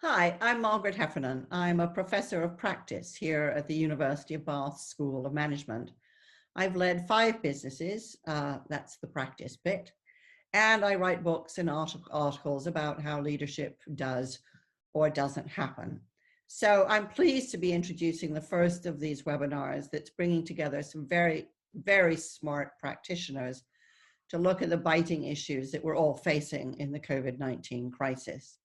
Hi, I'm Margaret Heffernan. I'm a professor of practice here at the University of Bath School of Management. I've led 5 businesses, that's the practice bit, and I write books and articles about how leadership does or doesn't happen. So I'm pleased to be introducing the first of these webinars that's bringing together some very, very smart practitioners to look at the biting issues that we're all facing in the COVID-19 crisis.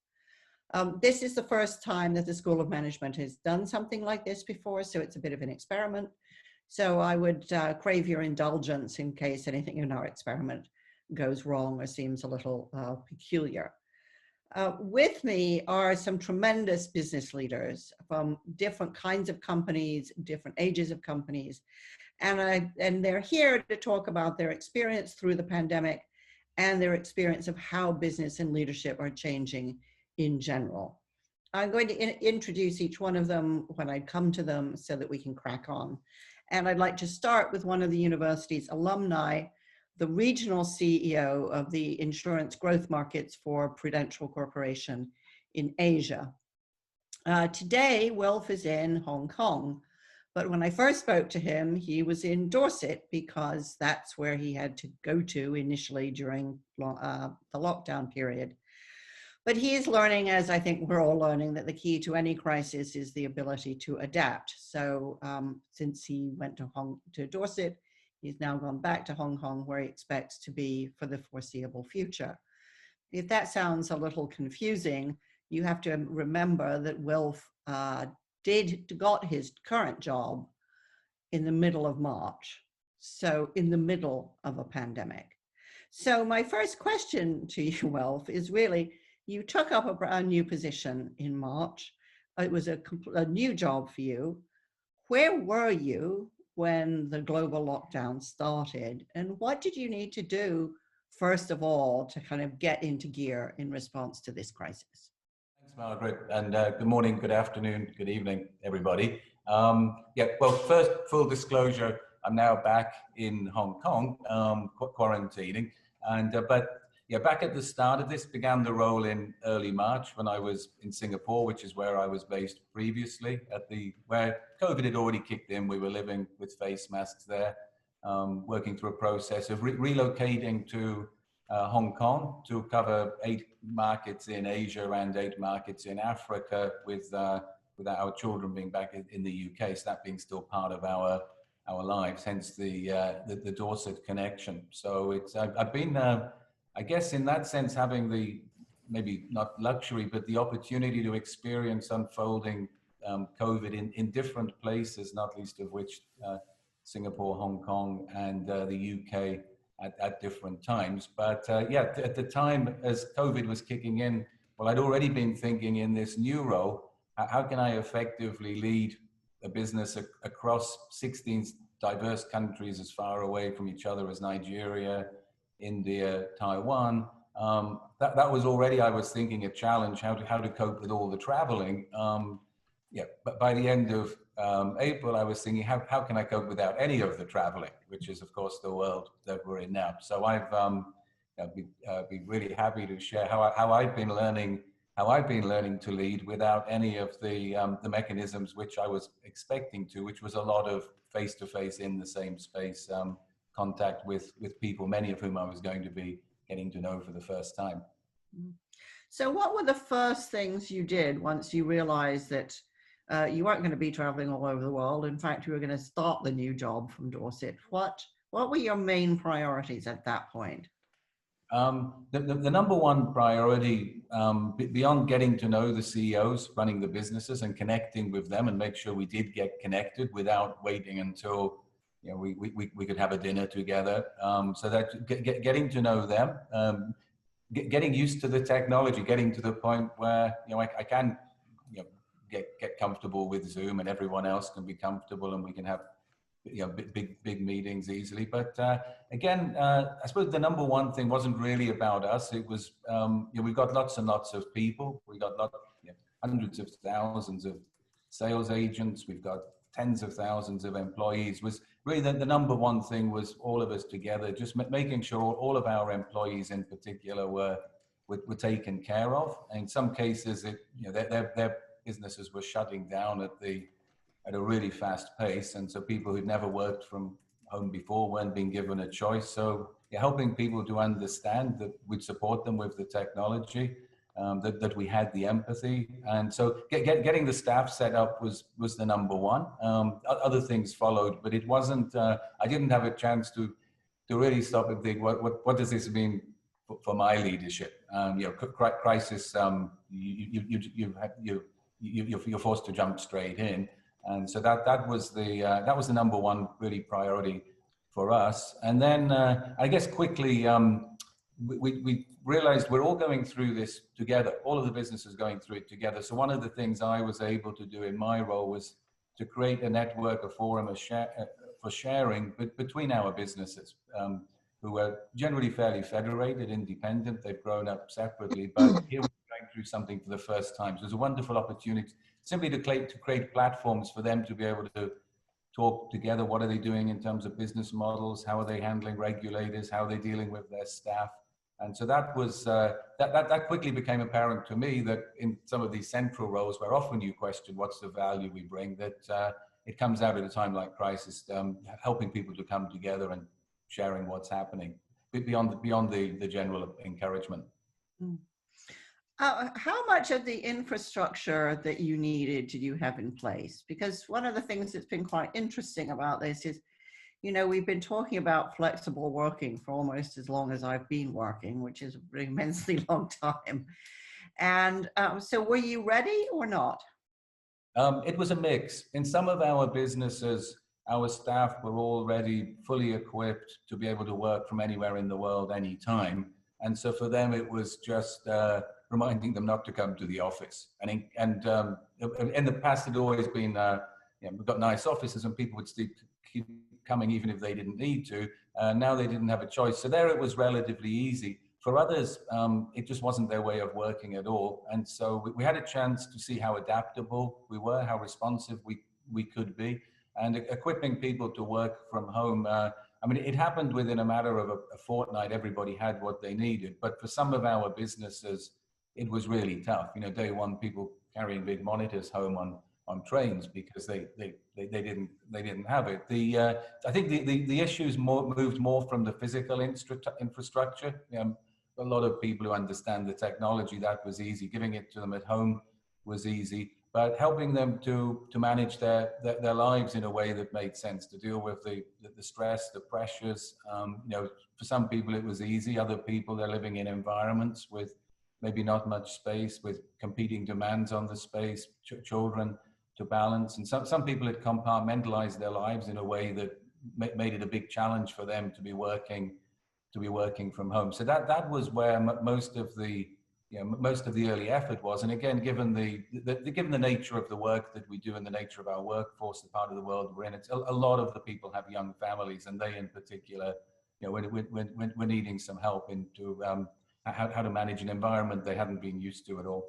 This is the first time that the School of Management has done something like this before, so it's a bit of an experiment. So I would crave your indulgence in case anything in our experiment goes wrong or seems a little peculiar. With me are some tremendous business leaders from different kinds of companies, different ages of companies, and they're here to talk about their experience through the pandemic and their experience of how business and leadership are changing in general. I'm going to introduce each one of them when I come to them so that we can crack on. And I'd like to start with one of the university's alumni, the regional CEO of the insurance growth markets for Prudential Corporation in Asia. Today, Wilf is in Hong Kong, but when I first spoke to him, he was in Dorset because that's where he had to go to initially during the lockdown period. But he is learning, as I think we're all learning, that the key to any crisis is the ability to adapt. So since he went to Dorset, he's now gone back to Hong Kong, where he expects to be for the foreseeable future. If that sounds a little confusing, you have to remember that Wilf got his current job in the middle of March, so in the middle of a pandemic. So my first question to you, Wilf, is really, you took up a brand new position in March. It was a new job for you. Where were you when the global lockdown started? And what did you need to do, first of all, to kind of get into gear in response to this crisis? Thanks, Margaret. And good morning, good afternoon, good evening, everybody. Well, first, full disclosure, I'm now back in Hong Kong, quarantining. But back at the start of this, began the role in early March when I was in Singapore, which is where I was based previously, where COVID had already kicked in. We were living with face masks there, working through a process of relocating to Hong Kong to cover 8 markets in Asia and 8 markets in Africa, with our children being back in the UK, so that being still part of our lives, hence the Dorset connection. So I've been I guess in that sense, having the, maybe not luxury, but the opportunity to experience unfolding COVID in different places, not least of which Singapore, Hong Kong, and the UK at different times. But at the time, as COVID was kicking in, well, I'd already been thinking in this new role, how can I effectively lead a business across 16 diverse countries as far away from each other as Nigeria, India, Taiwan. That was already, I was thinking, a challenge, how to cope with all the traveling. But by the end of April, I was thinking, how can I cope without any of the traveling, which is, of course, the world that we're in now. So I've be really happy to share how I've been learning to lead without any of the mechanisms which I was expecting to, which was a lot of face-to-face in the same space, contact with people, many of whom I was going to be getting to know for the first time. So what were the first things you did once you realized that you weren't going to be traveling all over the world? In fact, you were going to start the new job from Dorset. What were your main priorities at that point? The number one priority, beyond getting to know the CEOs running the businesses and connecting with them, and make sure we did get connected without waiting until we could have a dinner together. So that getting to know them, getting used to the technology, getting to the point where I can get comfortable with Zoom, and everyone else can be comfortable, and we can have big meetings easily. But again, I suppose the number one thing wasn't really about us. It was we've got lots and lots of people. We got hundreds of thousands of sales agents. We've got tens of thousands of employees. Was really the number one thing was all of us together, just making sure all of our employees in particular were were taken care of. In some cases, their businesses were shutting down at a really fast pace, and so people who'd never worked from home before weren't being given a choice. So helping people to understand that we'd support them with the technology, that we had the empathy, and so getting the staff set up was the number one. Other things followed, but it wasn't. I didn't have a chance to really stop and think, what does this mean for my leadership? Crisis. You're forced to jump straight in, and so that was the number one really priority for us. And then I guess quickly we realized we're all going through this together. All of the businesses going through it together. So one of the things I was able to do in my role was to create a network, a forum, for sharing between our businesses, who are generally fairly federated, independent. They've grown up separately, but here we're going through something for the first time. So there's a wonderful opportunity simply to create platforms for them to be able to talk together. What are they doing in terms of business models? How are they handling regulators? How are they dealing with their staff? And so that was that quickly became apparent to me that in some of these central roles where often you question what's the value we bring, that it comes out at a time like crisis, helping people to come together and sharing what's happening beyond the general encouragement. How much of the infrastructure that you needed did you have in place? Because one of the things that's been quite interesting about this is, we've been talking about flexible working for almost as long as I've been working, which is an immensely long time. And so were you ready or not? It was a mix. In some of our businesses, our staff were already fully equipped to be able to work from anywhere in the world, anytime. And so for them, it was just reminding them not to come to the office. And in the past, it had always been, we've got nice offices and people would keep coming even if they didn't need to. Now they didn't have a choice. So there it was relatively easy. For others, it just wasn't their way of working at all. And so we had a chance to see how adaptable we were, how responsive we could be, and equipping people to work from home. It happened within a matter of a fortnight. Everybody had what they needed. But for some of our businesses, it was really tough. Day one, people carrying big monitors home on trains because they didn't have it. I think the issues moved more from the physical infrastructure. A lot of people who understand the technology, that was easy. Giving it to them at home was easy, but helping them to manage their lives in a way that made sense, to deal with the stress, the pressures. For some people it was easy. Other people, they're living in environments with maybe not much space, with competing demands on the space, children to balance. And some people had compartmentalized their lives in a way that made it a big challenge for them to be working from home. So that was where most of the early effort was. And again, given the nature of the work that we do and the nature of our workforce, the part of the world we're in, it's a lot of the people have young families, and they in particular, we're needing some help into how to manage an environment they hadn't been used to at all.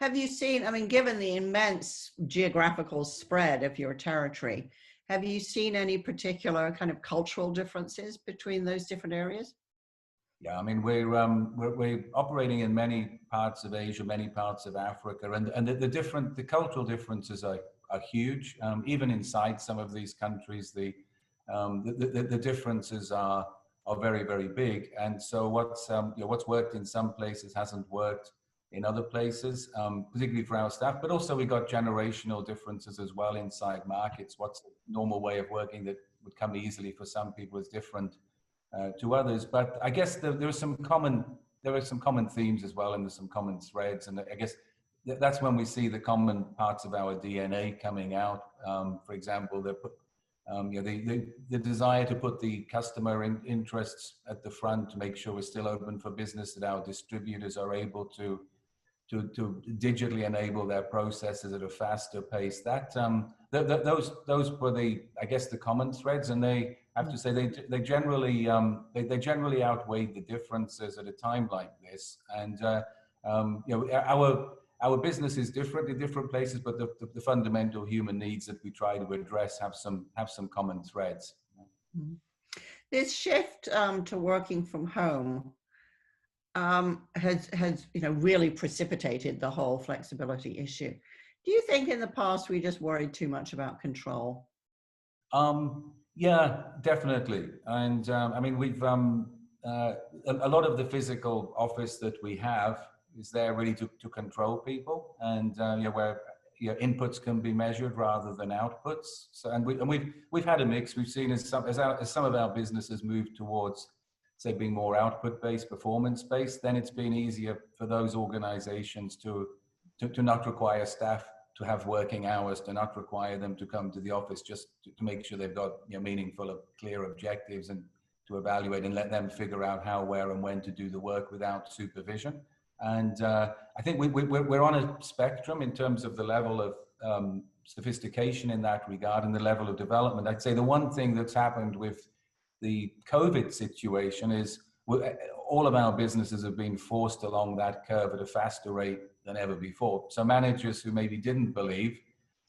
Have you seen, given the immense geographical spread of your territory, have you seen any particular kind of cultural differences between those different areas? Yeah, we're operating in many parts of Asia, many parts of Africa, and the cultural differences are huge. Even inside some of these countries, the differences are very, very big. And so what's worked in some places hasn't worked in other places, particularly for our staff. But also we got generational differences as well inside markets. What's the normal way of working that would come easily for some people is different to others. But I guess there are some common themes as well, and there's some common threads. And I guess that's when we see the common parts of our DNA coming out. For example, the desire to put the customer interests at the front, to make sure we're still open for business, that our distributors are able to digitally enable their processes at a faster pace. Those were the common threads, and they have to say they generally outweighed the differences at a time like this. And our business is different in different places, but the fundamental human needs that we try to address have some common threads. This shift to working from home, has really precipitated the whole flexibility issue. Do you think in the past we just worried too much about control? Yeah, definitely. And I mean, we've a lot of the physical office that we have is there really to control people, and where inputs can be measured rather than outputs. So, and we've had a mix. We've seen as some of our businesses move towards, say, being more output-based, performance-based, then it's been easier for those organizations to not require staff to have working hours, to not require them to come to the office, just to make sure they've got meaningful, clear objectives, and to evaluate and let them figure out how, where, and when to do the work without supervision. And I think we're on a spectrum in terms of the level of sophistication in that regard and the level of development. I'd say the one thing that's happened with the COVID situation is all of our businesses have been forced along that curve at a faster rate than ever before. So managers who maybe didn't believe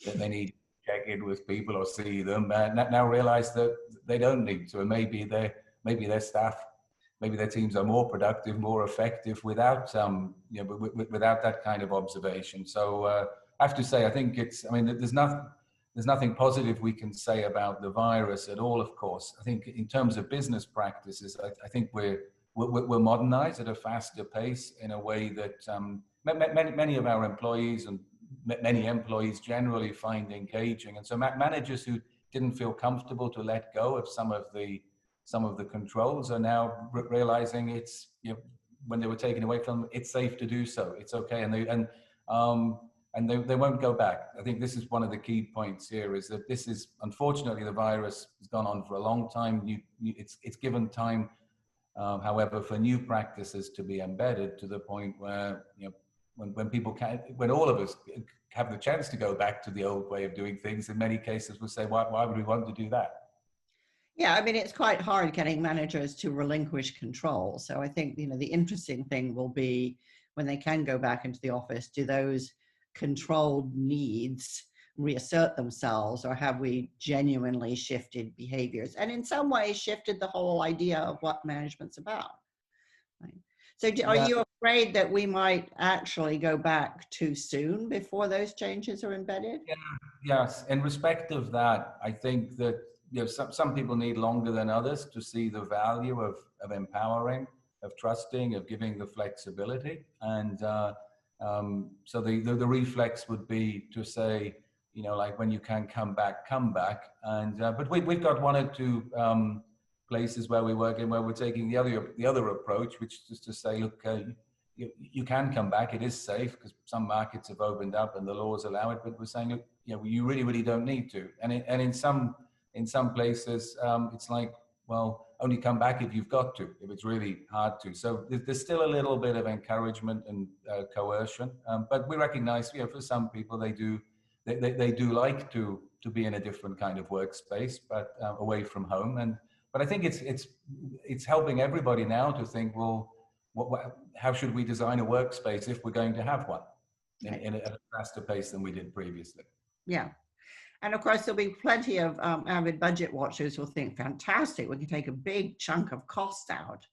that they need to check in with people or see them now realize that they don't need to, and maybe their staff, maybe their teams are more productive, more effective without without that kind of observation. So I have to say, I think there's nothing positive we can say about the virus at all, of course. I think in terms of business practices, I think we're modernized at a faster pace in a way that many of our employees and many employees generally find engaging. And so managers who didn't feel comfortable to let go of some of the controls are now realizing it's, when they were taken away from them, it's safe to do so. It's okay. And they won't go back. I think this is one of the key points here, is that this is, unfortunately, the virus has gone on for a long time. It's given time, however, for new practices to be embedded to the point where, when all of us have the chance to go back to the old way of doing things, in many cases we'll say, why would we want to do that? Yeah, I mean, it's quite hard getting managers to relinquish control. So I think, the interesting thing will be when they can go back into the office, do those controlled needs reassert themselves, or have we genuinely shifted behaviors and in some ways shifted the whole idea of what management's about? Right. So are you afraid that we might actually go back too soon before those changes are embedded? Yeah, yes. In respect of that, I think that some people need longer than others to see the value of empowering, of trusting, of giving the flexibility. And so the reflex would be to say, like, when you can come back. And but we've got one or two places where we work in where we're taking the other approach, which is to say, look, you can come back. It is safe because some markets have opened up and the laws allow it. But we're saying, look, you really don't need to. And in some places, it's like, well, only come back if you've got to, if it's really hard to. So there's still a little bit of encouragement and coercion, but we recognize, for some people, they do like to be in a different kind of workspace, but away from home. But I think it's helping everybody now to think, well, how should we design a workspace if we're going to have one at a faster pace than we did previously? Yeah. And of course, there'll be plenty of avid budget watchers who will think, fantastic, we can take a big chunk of cost out,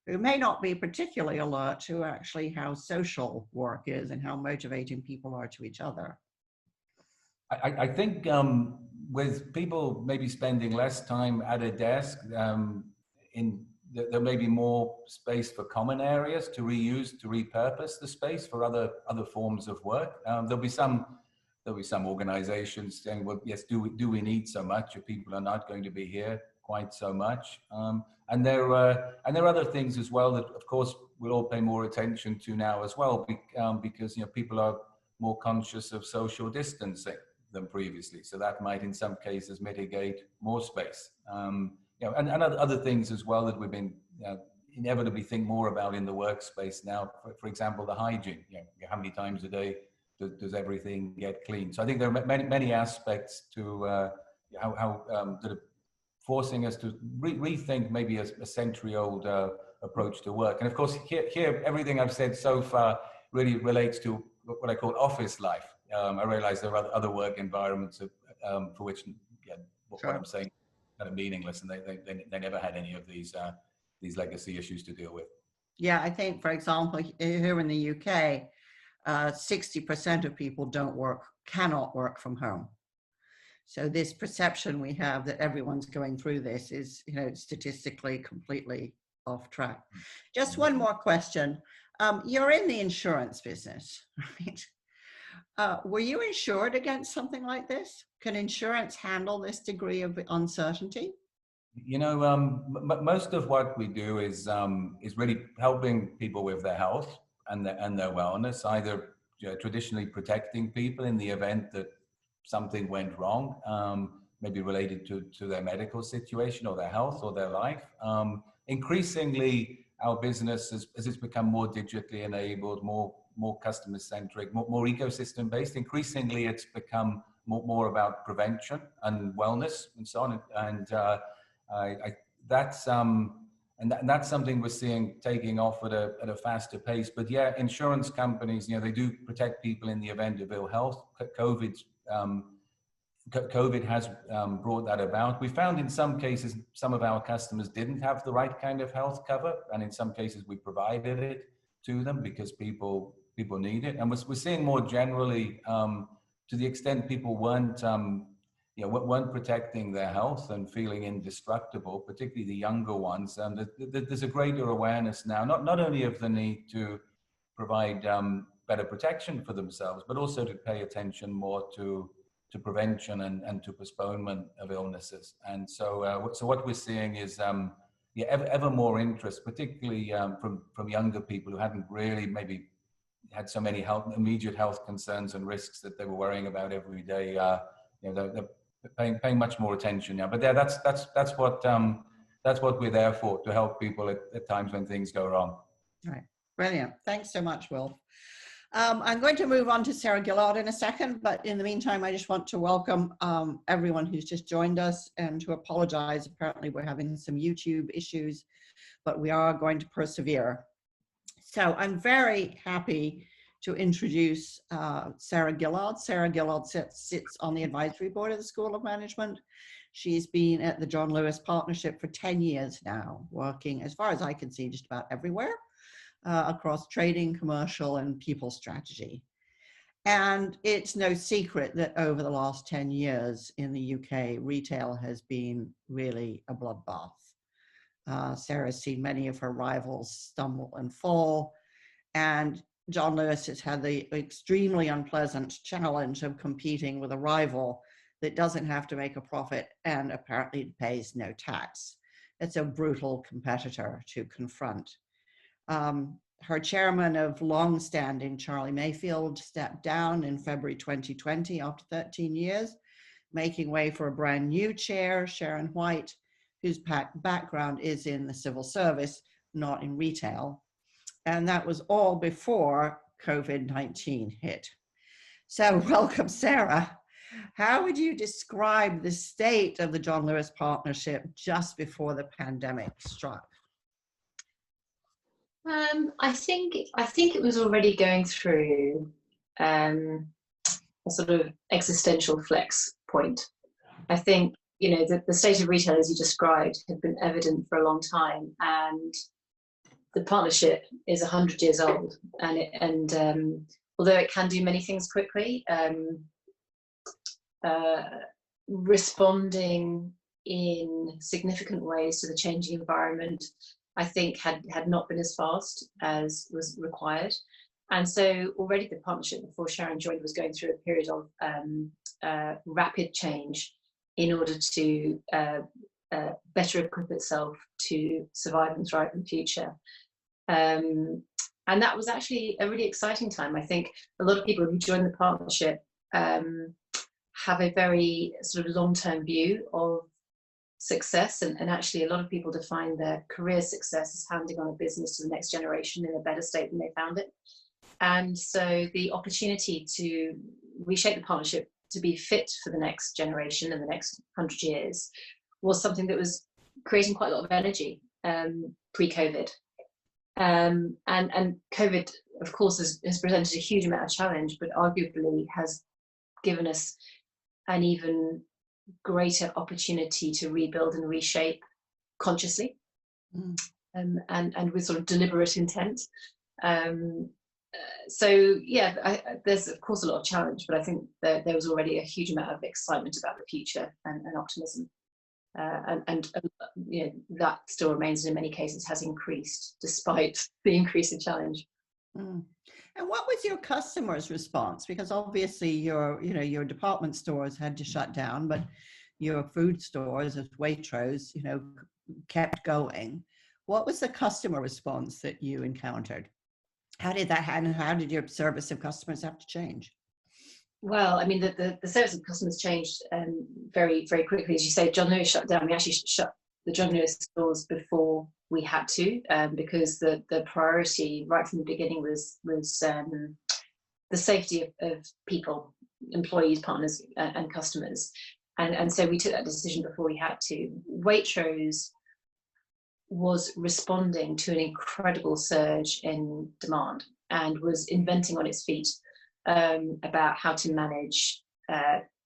who may not be particularly alert to actually how social work is and how motivating people are to each other. I think with people maybe spending less time at a desk, there may be more space for common areas to reuse, to repurpose the space for other forms of work. There'll be some organizations saying, well, yes, do we need so much, if people are not going to be here quite so much? And there are other things as well that, of course, we'll all pay more attention to now as well, because people are more conscious of social distancing than previously. So that might, in some cases, mitigate more space. And other things as well that we've been inevitably think more about in the workspace now. For example, the hygiene. How many times a day does everything get clean? So I think there are many aspects to how that are forcing us to rethink maybe a century-old approach to work. And of course, here everything I've said so far really relates to what I call office life. I realize there are other work environments for which what I'm saying is kind of meaningless, and they never had any of these legacy issues to deal with. Yeah, I think, for example, here in the UK, 60% of people cannot work from home. So this perception we have that everyone's going through this is, statistically completely off track. Just one more question. You're in the insurance business, right? Were you insured against something like this? Can insurance handle this degree of uncertainty? Most of what we do is really helping people with their health and their wellness, either traditionally protecting people in the event that something went wrong, maybe related to their medical situation or their health or their life. Increasingly, our business, as it's become more digitally enabled, more customer-centric, more ecosystem-based, increasingly it's become more about prevention and wellness and so on. And that's something we're seeing taking off at a faster pace. But yeah, insurance companies, they do protect people in the event of ill health. COVID has brought that about. We found in some cases, some of our customers didn't have the right kind of health cover, and in some cases we provided it to them because people need it. And we're seeing more generally, to the extent people weren't protecting their health and feeling indestructible, particularly the younger ones. There's a greater awareness now, not only of the need to provide better protection for themselves, but also to pay attention more to prevention and to postponement of illnesses. And so what we're seeing is ever more interest, particularly from younger people who hadn't really maybe had so many immediate health concerns and risks that they were worrying about every day. They're paying much more attention now. But yeah, that's what we're there for, to help people at times when things go wrong. All right, brilliant. Thanks so much, Wilf. I'm going to move on to Sarah Gillard in a second, but in the meantime, I just want to welcome everyone who's just joined us and to apologize. Apparently, we're having some YouTube issues, but we are going to persevere. So I'm very happy to introduce Sarah Gillard. Sarah Gillard sits on the advisory board of the School of Management. She's been at the John Lewis Partnership for 10 years now, working, as far as I can see, just about everywhere. Across trading, commercial, and people strategy. And it's no secret that over the last 10 years in the UK, retail has been really a bloodbath. Sarah's seen many of her rivals stumble and fall, and John Lewis has had the extremely unpleasant challenge of competing with a rival that doesn't have to make a profit and apparently pays no tax. It's a brutal competitor to confront. Her chairman of long-standing, Charlie Mayfield, stepped down in February 2020 after 13 years, making way for a brand new chair, Sharon White, whose background is in the civil service, not in retail. And that was all before COVID-19 hit. So welcome, Sarah. How would you describe the state of the John Lewis Partnership just before the pandemic struck? I think it was already going through a sort of existential flex point. I think, the state of retail, as you described, had been evident for a long time, and the partnership is 100 years old. And although it can do many things quickly, responding in significant ways to the changing environment, I think had not been as fast as was required. And so already the partnership, before Sharon joined, was going through a period of rapid change in order to better equip itself to survive and thrive in the future. And that was actually a really exciting time. I think a lot of people who join the partnership have a very sort of long-term view of success, and actually a lot of people define their career success as handing on a business to the next generation in a better state than they found it. And so the opportunity to reshape the partnership to be fit for the next generation and the next 100 years was something that was creating quite a lot of energy pre-COVID. And COVID, of course, has presented a huge amount of challenge, but arguably has given us an even greater opportunity to rebuild and reshape consciously. and with sort of deliberate intent. So yeah, there's of course a lot of challenge, but I think there was already a huge amount of excitement about the future and optimism. And you know, that still remains, and in many cases has increased despite the increase in challenge. Mm. And what was your customers' response? Because obviously your department stores had to shut down, but your food stores as Waitrose, kept going. What was the customer response that you encountered? How did that happen? How did your service of customers have to change? Well, I mean, the service of customers changed very, very quickly. As you say, John Lewis shut down. We actually shut the John Lewis stores before we had to, because the priority right from the beginning was the safety of people, employees, partners, and customers. And so we took that decision before we had to. Waitrose was responding to an incredible surge in demand and was inventing on its feet about how to manage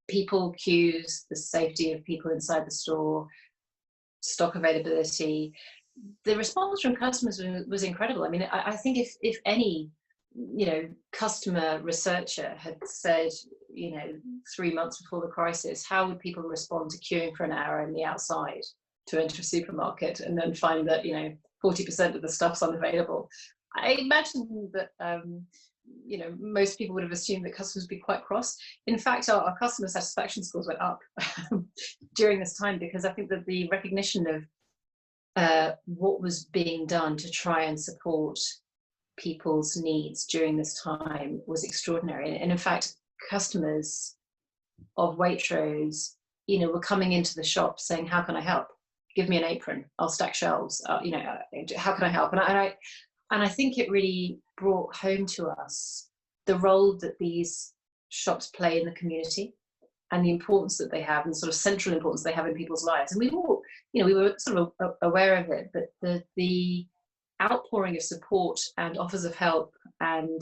people, queues, the safety of people inside the store, stock availability. The response from customers was incredible. I mean, I think if any, customer researcher had said, 3 months before the crisis, how would people respond to queuing for an hour in the outside to enter a supermarket and then find that, 40% of the stuff's unavailable? I imagine that, most people would have assumed that customers would be quite cross. In fact, our customer satisfaction scores went up during this time, because I think that the recognition of what was being done to try and support people's needs during this time was extraordinary. And in fact, customers of Waitrose, were coming into the shop saying, "How can I help? Give me an apron. I'll stack shelves. How can I help?" And I think it really brought home to us the role that these shops play in the community and the importance that they have, and the sort of central importance they have in people's lives. And we all, we were sort of aware of it, but the outpouring of support and offers of help and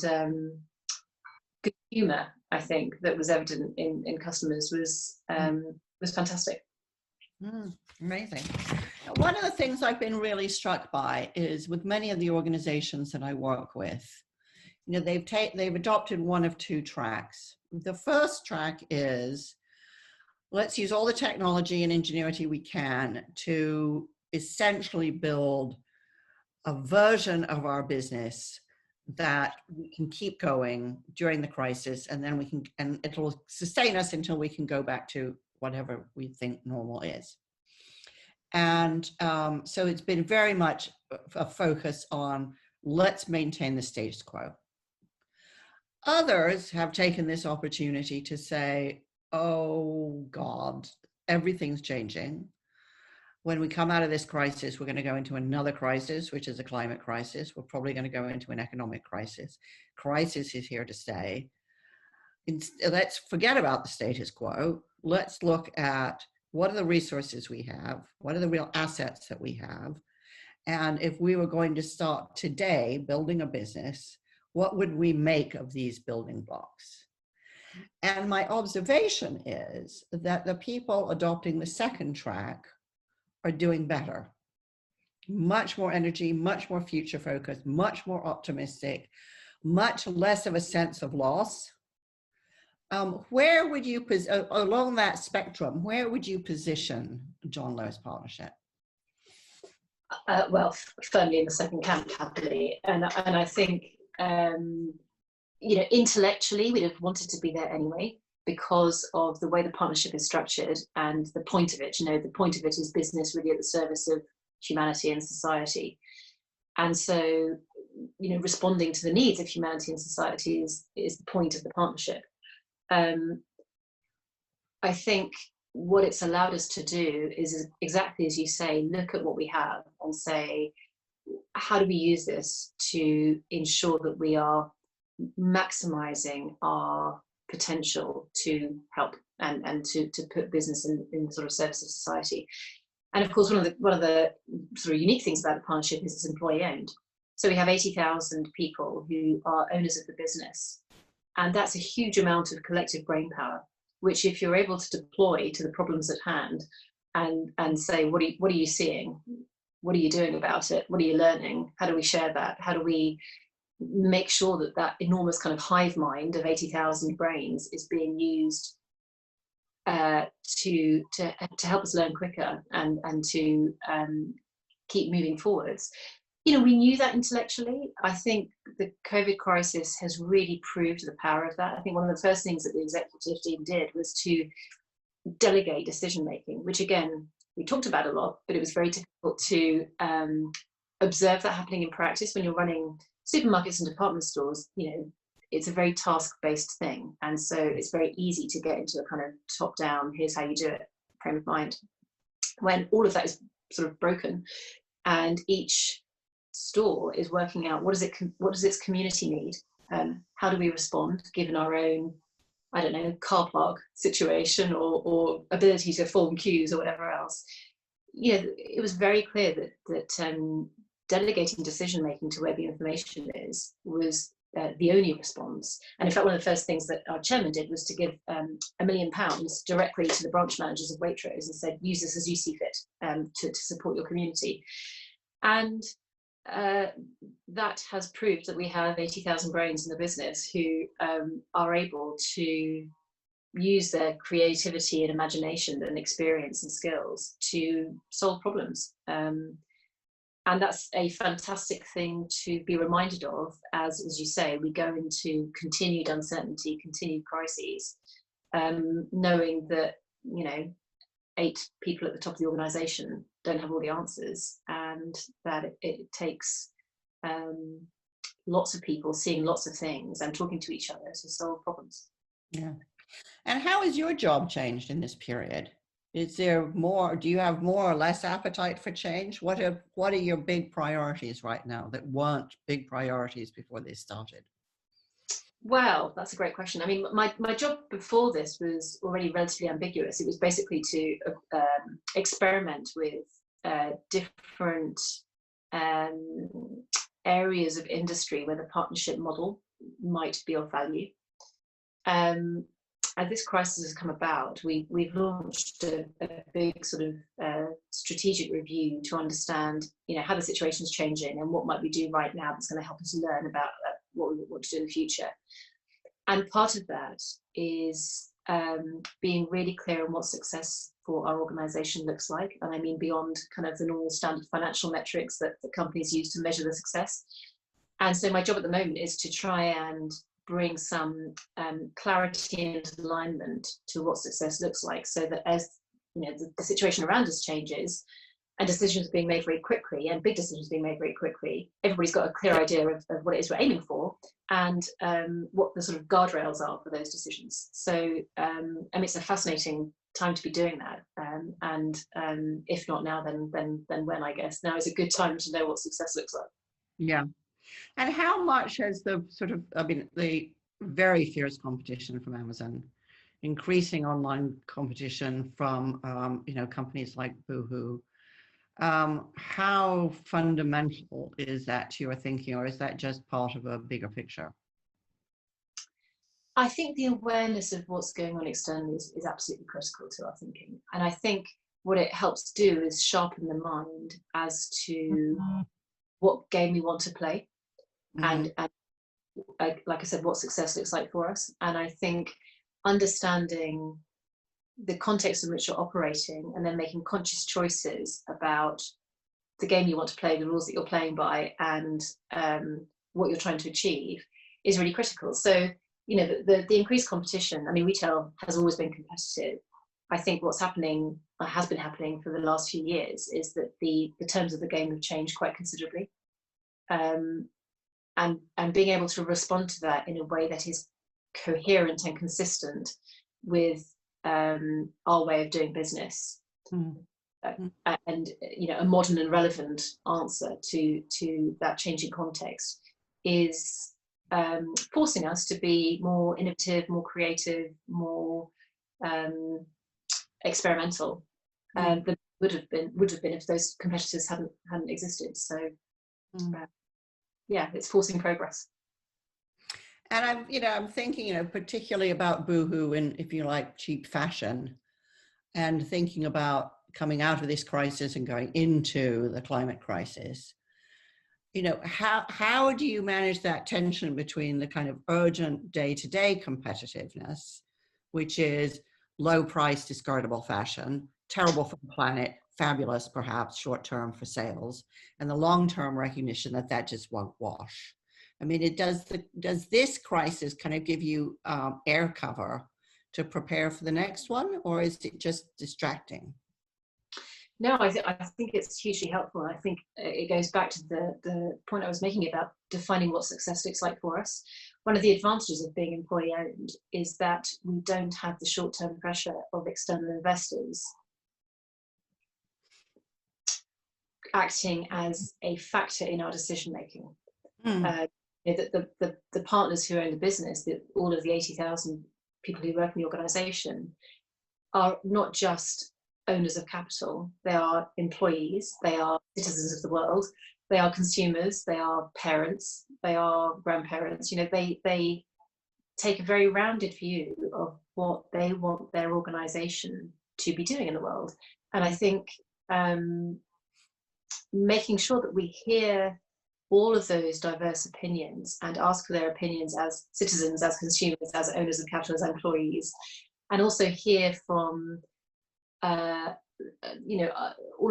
good humour, I think, that was evident in customers was fantastic. Amazing. One of the things I've been really struck by is with many of the organizations that I work with, they've adopted one of two tracks. The first track is, let's use all the technology and ingenuity we can to essentially build a version of our business that we can keep going during the crisis, and then and it will sustain us until we can go back to whatever we think normal is. And so it's been very much a focus on, let's maintain the status quo. Others have taken this opportunity to say, oh God, everything's changing. When we come out of this crisis, we're going to go into another crisis, which is a climate crisis. We're probably going to go into an economic crisis. Crisis is here to stay. Let's forget about the status quo. Let's look at what are the resources we have? What are the real assets that we have? And if we were going to start today building a business, what would we make of these building blocks? And my observation is that the people adopting the second track are doing better. Much more energy, much more future focused, much more optimistic, much less of a sense of loss. Where would you, along that spectrum, where would you position John Lewis Partnership? Well, firmly in the second camp, happily. And I think, intellectually, we'd have wanted to be there anyway, because of the way the partnership is structured and the point of it. The point of it is business really at the service of humanity and society. And so, responding to the needs of humanity and society is the point of the partnership. I think what it's allowed us to do is exactly as you say, look at what we have and say, how do we use this to ensure that we are maximizing our potential to help and to put business in sort of service of society. And of course, one of the sort of unique things about the partnership is it's employee owned. So we have 80,000 people who are owners of the business. And that's a huge amount of collective brain power, which if you're able to deploy to the problems at hand and say, what are you seeing? what are you doing about it? What are you learning? How do we share that? How do we make sure that that enormous kind of hive mind of 80,000 brains is being used to help us learn quicker and to keep moving forwards? You know, we knew that intellectually. I think the COVID crisis has really proved the power of that. I think one of the first things that the executive team did was to delegate decision making, which again, we talked about a lot, but it was very difficult to observe that happening in practice. When you're running supermarkets and department stores, you know, it's a very task-based thing. And so it's very easy to get into a kind of top-down, here's how you do it frame of mind. When all of that is sort of broken and each store is working out what does its community need? How do we respond given our own, I don't know, car park situation or ability to form queues or whatever else? You know, it was very clear that delegating decision making to where the information is was the only response. And in fact, one of the first things that our chairman did was to give £1 million directly to the branch managers of Waitrose and said, use this as you see fit to support your community. And that has proved that we have 80,000 brains in the business who are able to use their creativity and imagination and experience and skills to solve problems. And that's a fantastic thing to be reminded of as you say, we go into continued uncertainty, continued crises, knowing that, you know, 8 people at the top of the organization don't have all the answers, and that it takes lots of people seeing lots of things and talking to each other to solve problems. Yeah. And how has your job changed in this period? Is there more, do you have more or less appetite for change? What are your big priorities right now that weren't big priorities before they started? Well, that's a great question. I mean, my job before this was already relatively ambiguous. It was basically to experiment with different areas of industry where the partnership model might be of value. As this crisis has come about, we've launched a big sort of strategic review to understand, you know, how the situation is changing and what might we do right now that's going to help us learn about what we want to do in the future. And part of that is being really clear on what success for our organisation looks like, and I mean beyond kind of the normal standard financial metrics that the companies use to measure the success. And so my job at the moment is to try and bring some clarity and alignment to what success looks like, so that as you know the situation around us changes and decisions being made very quickly and big decisions being made very quickly, everybody's got a clear idea of what it is we're aiming for and what the sort of guardrails are for those decisions. So it's a fascinating time to be doing that, and if not now, then when? I guess now is a good time to know what success looks like. Yeah. And how much has the sort of, I mean, the very fierce competition from Amazon, increasing online competition from, you know, companies like Boohoo, how fundamental is that to your thinking, or is that just part of a bigger picture? I think the awareness of what's going on externally is absolutely critical to our thinking. And I think what it helps do is sharpen the mind as to what game we want to play. And like I said, what success looks like for us. And I think understanding the context in which you're operating and then making conscious choices about the game you want to play, the rules that you're playing by, and what you're trying to achieve is really critical. So, you know, the increased competition, I mean, retail has always been competitive. I think what's happening, or has been happening for the last few years, is that the terms of the game have changed quite considerably. And being able to respond to that in a way that is coherent and consistent with our way of doing business, and you know, a modern and relevant answer to that changing context is forcing us to be more innovative, more creative, more experimental than would have been if those competitors hadn't existed. So. Yeah, it's forcing progress. And I'm thinking, particularly about Boohoo and, if you like, cheap fashion, and thinking about coming out of this crisis and going into the climate crisis, you know, how do you manage that tension between the kind of urgent day-to-day competitiveness, which is low price, discardable fashion, terrible for the planet, fabulous perhaps short-term for sales, and the long-term recognition that that just won't wash? I mean, does this crisis kind of give you air cover to prepare for the next one, or is it just distracting? No, I think it's hugely helpful. I think it goes back to the point I was making about defining what success looks like for us. One of the advantages of being employee owned is that we don't have the short-term pressure of external investors acting as a factor in our decision making. The partners who own the business, all of the 80,000 people who work in the organisation, are not just owners of capital. They are employees, they are citizens of the world, they are consumers, they are parents, they are grandparents. You know, they take a very rounded view of what they want their organisation to be doing in the world. And I think making sure that we hear all of those diverse opinions and ask for their opinions as citizens, as consumers, as owners of capital, as employees, and also hear from all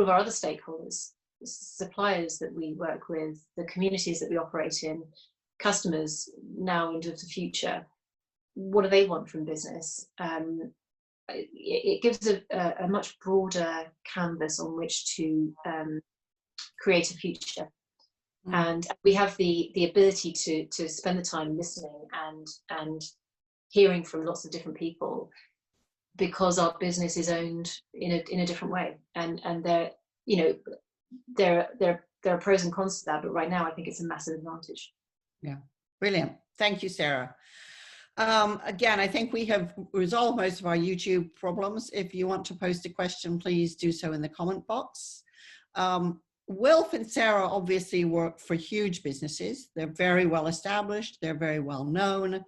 of our other stakeholders, suppliers that we work with, the communities that we operate in, customers now into the future. What do they want from business? It gives a much broader canvas on which to create a future. And we have the ability to spend the time listening and hearing from lots of different people, because our business is owned in a different way, and there are pros and cons to that, but right now I think it's a massive advantage. Yeah, brilliant. Thank you, Sarah. Again, I think we have resolved most of our YouTube problems. If you want to post a question, please do so in the comment box. Wilf and Sarah obviously work for huge businesses. They're very well established, they're very well known,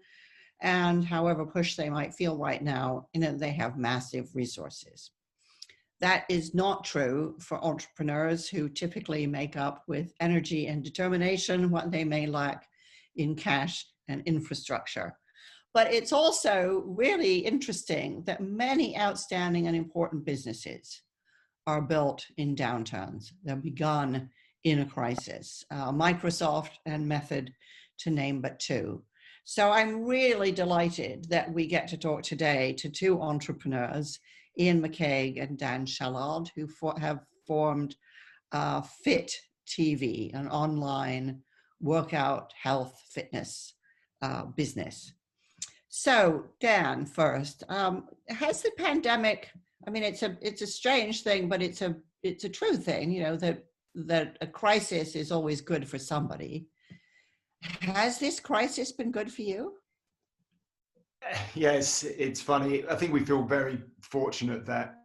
and however pushed they might feel right now, you know, they have massive resources. That is not true for entrepreneurs, who typically make up with energy and determination what they may lack in cash and infrastructure. But it's also really interesting that many outstanding and important businesses are built in downturns. They're begun in a crisis. Microsoft and Method, to name but two. So I'm really delighted that we get to talk today to two entrepreneurs, Ian McCaig and Dan Shellard, who have formed Fit TV, an online workout, health, fitness business. So Dan, first, has the pandemic, I mean, it's a strange thing, but it's a true thing, you know, that a crisis is always good for somebody. Has this crisis been good for you? Yes, it's funny. I think we feel very fortunate that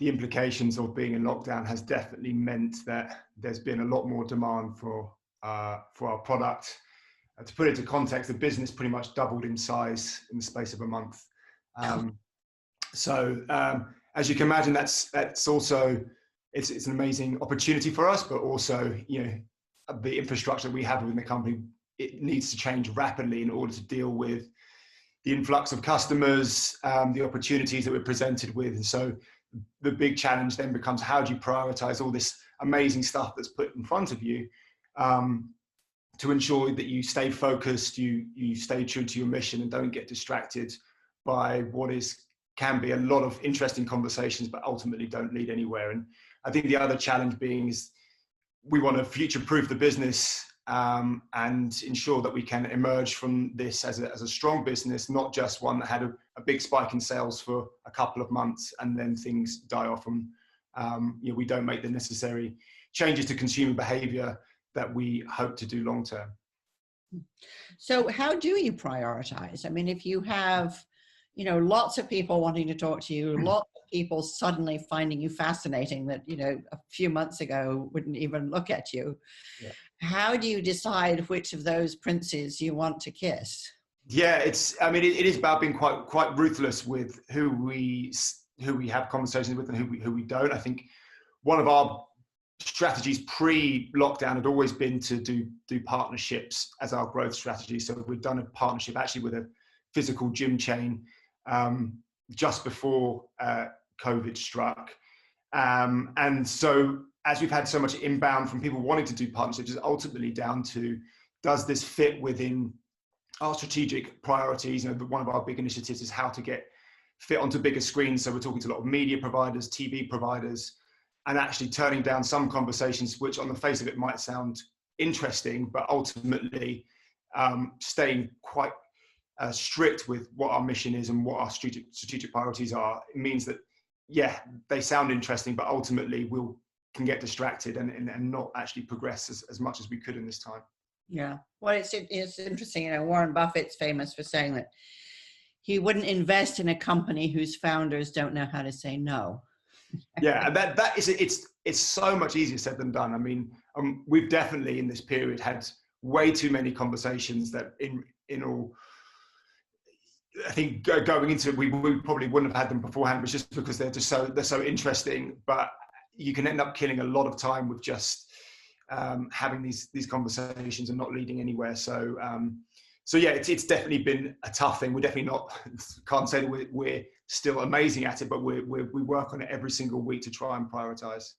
the implications of being in lockdown has definitely meant that there's been a lot more demand for our product. To put it into context, the business pretty much doubled in size in the space of a month. As you can imagine, that's also it's an amazing opportunity for us, but also, you know, the infrastructure we have within the company, it needs to change rapidly in order to deal with the influx of customers, the opportunities that we're presented with. And so the big challenge then becomes, how do you prioritize all this amazing stuff that's put in front of you, to ensure that you stay focused, you stay true to your mission, and don't get distracted by what can be a lot of interesting conversations, but ultimately don't lead anywhere. And I think the other challenge being is we want to future-proof the business and ensure that we can emerge from this as a strong business, not just one that had a big spike in sales for a couple of months and then things die off, and we don't make the necessary changes to consumer behavior that we hope to do long term. So how do you prioritize? I mean, if you have, you know, lots of people wanting to talk to you, lots of people suddenly finding you fascinating that, you know, a few months ago wouldn't even look at you. Yeah. How do you decide which of those princes you want to kiss? Yeah, it is about being quite ruthless with who we who we have conversations with and who we don't. I think one of our strategies pre-lockdown had always been to do partnerships as our growth strategy. So we've done a partnership actually with a physical gym chain just before COVID struck. And so as we've had so much inbound from people wanting to do partnerships, it's ultimately down to, does this fit within our strategic priorities? You know, one of our big initiatives is how to get fit onto bigger screens. So we're talking to a lot of media providers, TV providers, and actually turning down some conversations which on the face of it might sound interesting, but ultimately staying quite strict with what our mission is and what our strategic priorities are. It means that, yeah, they sound interesting, but ultimately we can get distracted and not actually progress as much as we could in this time. Yeah, well, it's interesting. You know, Warren Buffett's famous for saying that he wouldn't invest in a company whose founders don't know how to say no. Yeah, and that is, it's so much easier said than done. I mean, we've definitely in this period had way too many conversations that in all, I think going into it, we probably wouldn't have had them beforehand, but just because they're so interesting. But you can end up killing a lot of time with just having these conversations and not leading anywhere. So yeah, it's definitely been a tough thing. We're definitely can't say that we're still amazing at it, but we work on it every single week to try and prioritize.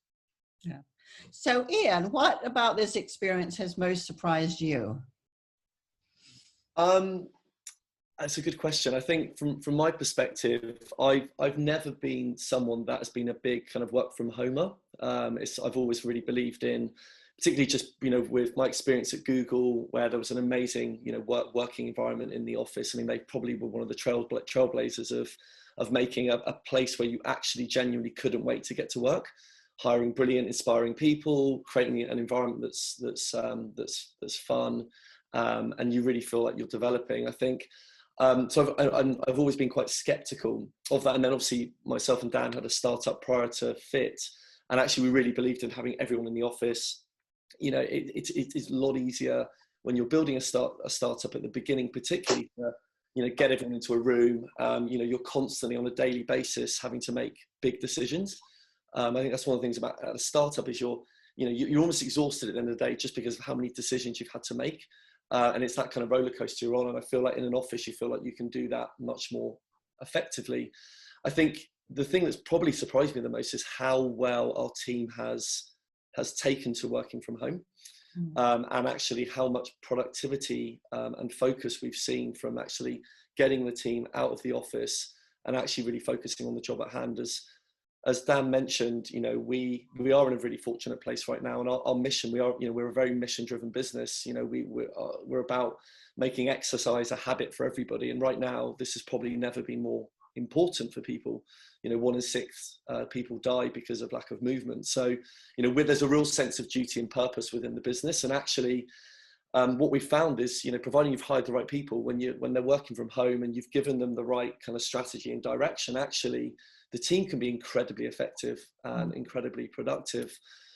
Yeah. So Ian, what about this experience has most surprised you? That's a good question. I think from my perspective, I've never been someone that has been a big kind of work from homer. I've always really believed in, particularly just, you know, with my experience at Google, where there was an amazing, you know, working environment in the office. I mean, they probably were one of the trailblazers of making a place where you actually genuinely couldn't wait to get to work, hiring brilliant, inspiring people, creating an environment that's fun, and you really feel like you're developing. I think. So I've always been quite skeptical of that. And then obviously myself and Dan had a startup prior to Fit, and actually we really believed in having everyone in the office. You know, it's a lot easier when you're building a startup at the beginning, particularly to, you know, get everyone into a room. You know, you're constantly on a daily basis having to make big decisions. I think that's one of the things about a startup is you're almost exhausted at the end of the day just because of how many decisions you've had to make. And it's that kind of roller coaster you're on. And I feel like in an office, you feel like you can do that much more effectively. I think the thing that's probably surprised me the most is how well our team has taken to working from home, and actually how much productivity and focus we've seen from actually getting the team out of the office and actually really focusing on the job at hand. As Dan mentioned, you know, we are in a really fortunate place right now, and our mission, we're a very mission-driven business. You know, we're about making exercise a habit for everybody, and right now this has probably never been more important for people. You know, 1 in 6 people die because of lack of movement. So, you know, there's a real sense of duty and purpose within the business, and actually, what we've found is, you know, providing you've hired the right people when they're working from home and you've given them the right kind of strategy and direction, actually the team can be incredibly effective and incredibly productive.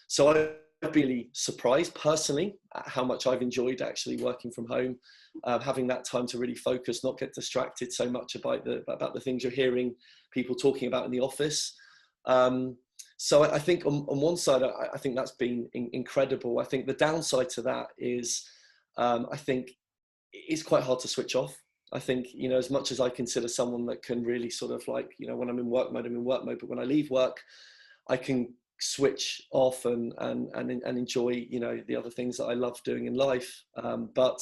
So I've been really surprised personally at how much I've enjoyed actually working from home, having that time to really focus, not get distracted so much about the things you're hearing people talking about in the office. So I think on one side, I think that's been incredible. I think the downside to that is, I think it's quite hard to switch off. I think, you know, as much as I consider someone that can really sort of like, you know, when I'm in work mode, but when I leave work, I can switch off and enjoy, you know, the other things that I love doing in life. But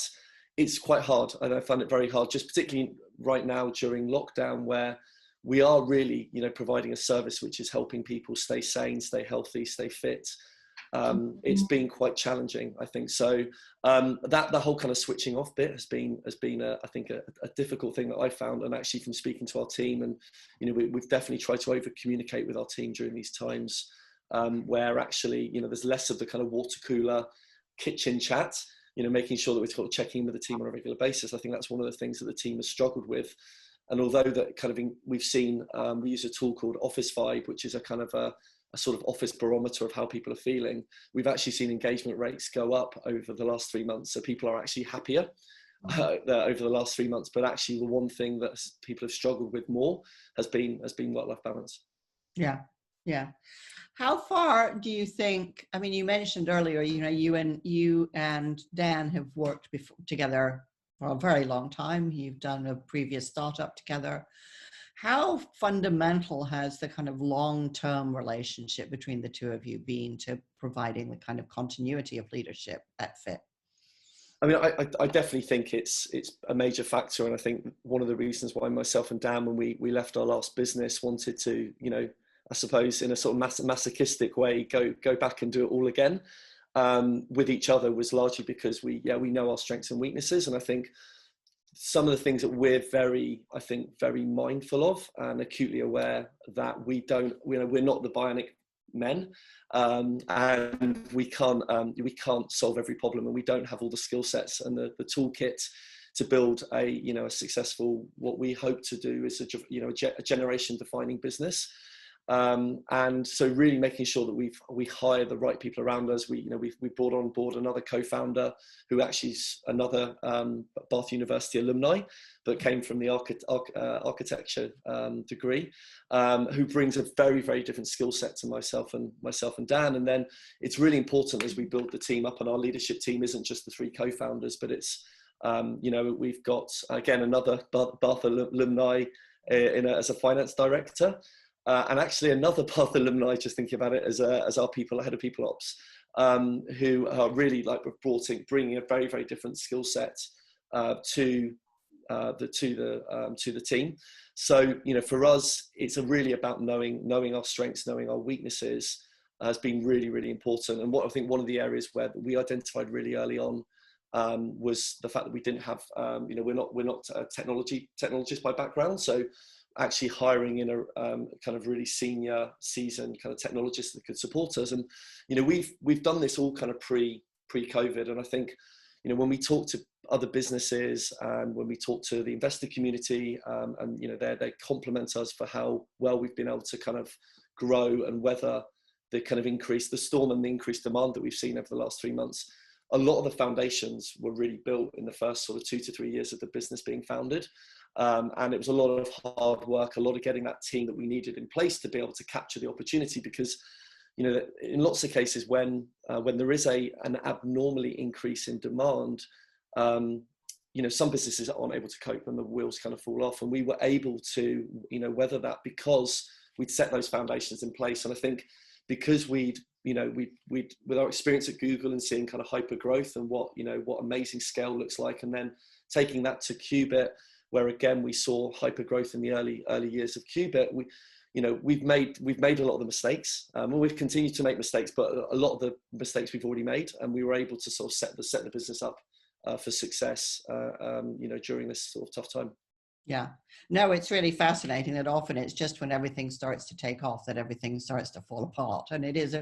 it's quite hard, and I find it very hard, just particularly right now during lockdown, where we are really, you know, providing a service which is helping people stay sane, stay healthy, stay fit. It's been quite challenging, I think. So that the whole kind of switching off bit has been I think a difficult thing that I found. And actually from speaking to our team, and, you know, we've definitely tried to over communicate with our team during these times, where actually, you know, there's less of the kind of water cooler kitchen chat, you know, making sure that we're sort of checking with the team on a regular basis. I think that's one of the things that the team has struggled with. And although that kind of we've seen, we use a tool called Office Vibe, which is a kind of a sort of office barometer of how people are feeling. We've actually seen engagement rates go up over the last 3 months. So people are actually happier over the last 3 months. But actually the one thing that people have struggled with more has been work-life balance. Yeah, yeah. How far do you think, I mean, you mentioned earlier, you know, you and Dan have worked together for a very long time. You've done a previous startup together. How fundamental has the kind of long-term relationship between the two of you been to providing the kind of continuity of leadership at Fit? I mean, I definitely think it's a major factor, and I think one of the reasons why myself and Dan, when we left our last business, wanted to, you know, I suppose in a sort of masochistic way, go back and do it all again with each other, was largely because we know our strengths and weaknesses, and I think some of the things that we're very mindful of and acutely aware that we're not the bionic men, and we can't solve every problem, and we don't have all the skill sets and the toolkit to build a successful, what we hope to do is a generation defining business. And so really making sure that we hire the right people around us. We brought on board another co-founder who actually is another Bath University alumni, but came from the architecture degree, who brings a very, very different skill set to myself and Dan. And then it's really important as we build the team up, and our leadership team isn't just the three co-founders, but it's we've got again another Bath alumni as a finance director. And actually another Bath alumni, just thinking about it, as our head of people ops, who are really like bringing a very, very different skill set to the team. So, you know, for us, it's really about knowing our strengths, knowing our weaknesses has been really, really important. And what I think one of the areas where we identified really early on was the fact that we didn't have, we're not technologists by background, so actually hiring in a kind of really senior, seasoned kind of technologists that could support us. And, you know, we've done this all kind of pre-COVID. And I think, you know, when we talk to other businesses and when we talk to the investor community, and, you know, they compliment us for how well we've been able to kind of grow and weather the kind of the storm and the increased demand that we've seen over the last 3 months. A lot of the foundations were really built in the first sort of 2 to 3 years of the business being founded. And it was a lot of hard work, a lot of getting that team that we needed in place to be able to capture the opportunity, because, you know, in lots of cases when there is an abnormally increase in demand, you know, some businesses aren't able to cope and the wheels kind of fall off. And we were able to, you know, weather that because we'd set those foundations in place. And I think because we'd with our experience at Google and seeing kind of hyper growth and what amazing scale looks like, and then taking that to Qubit, where again we saw hyper growth in the early years of Qubit, we've made a lot of the mistakes, and we've continued to make mistakes, but a lot of the mistakes we've already made, and we were able to sort of set the business up for success, during this sort of tough time. Yeah, no, it's really fascinating that often it's just when everything starts to take off that everything starts to fall apart. And it is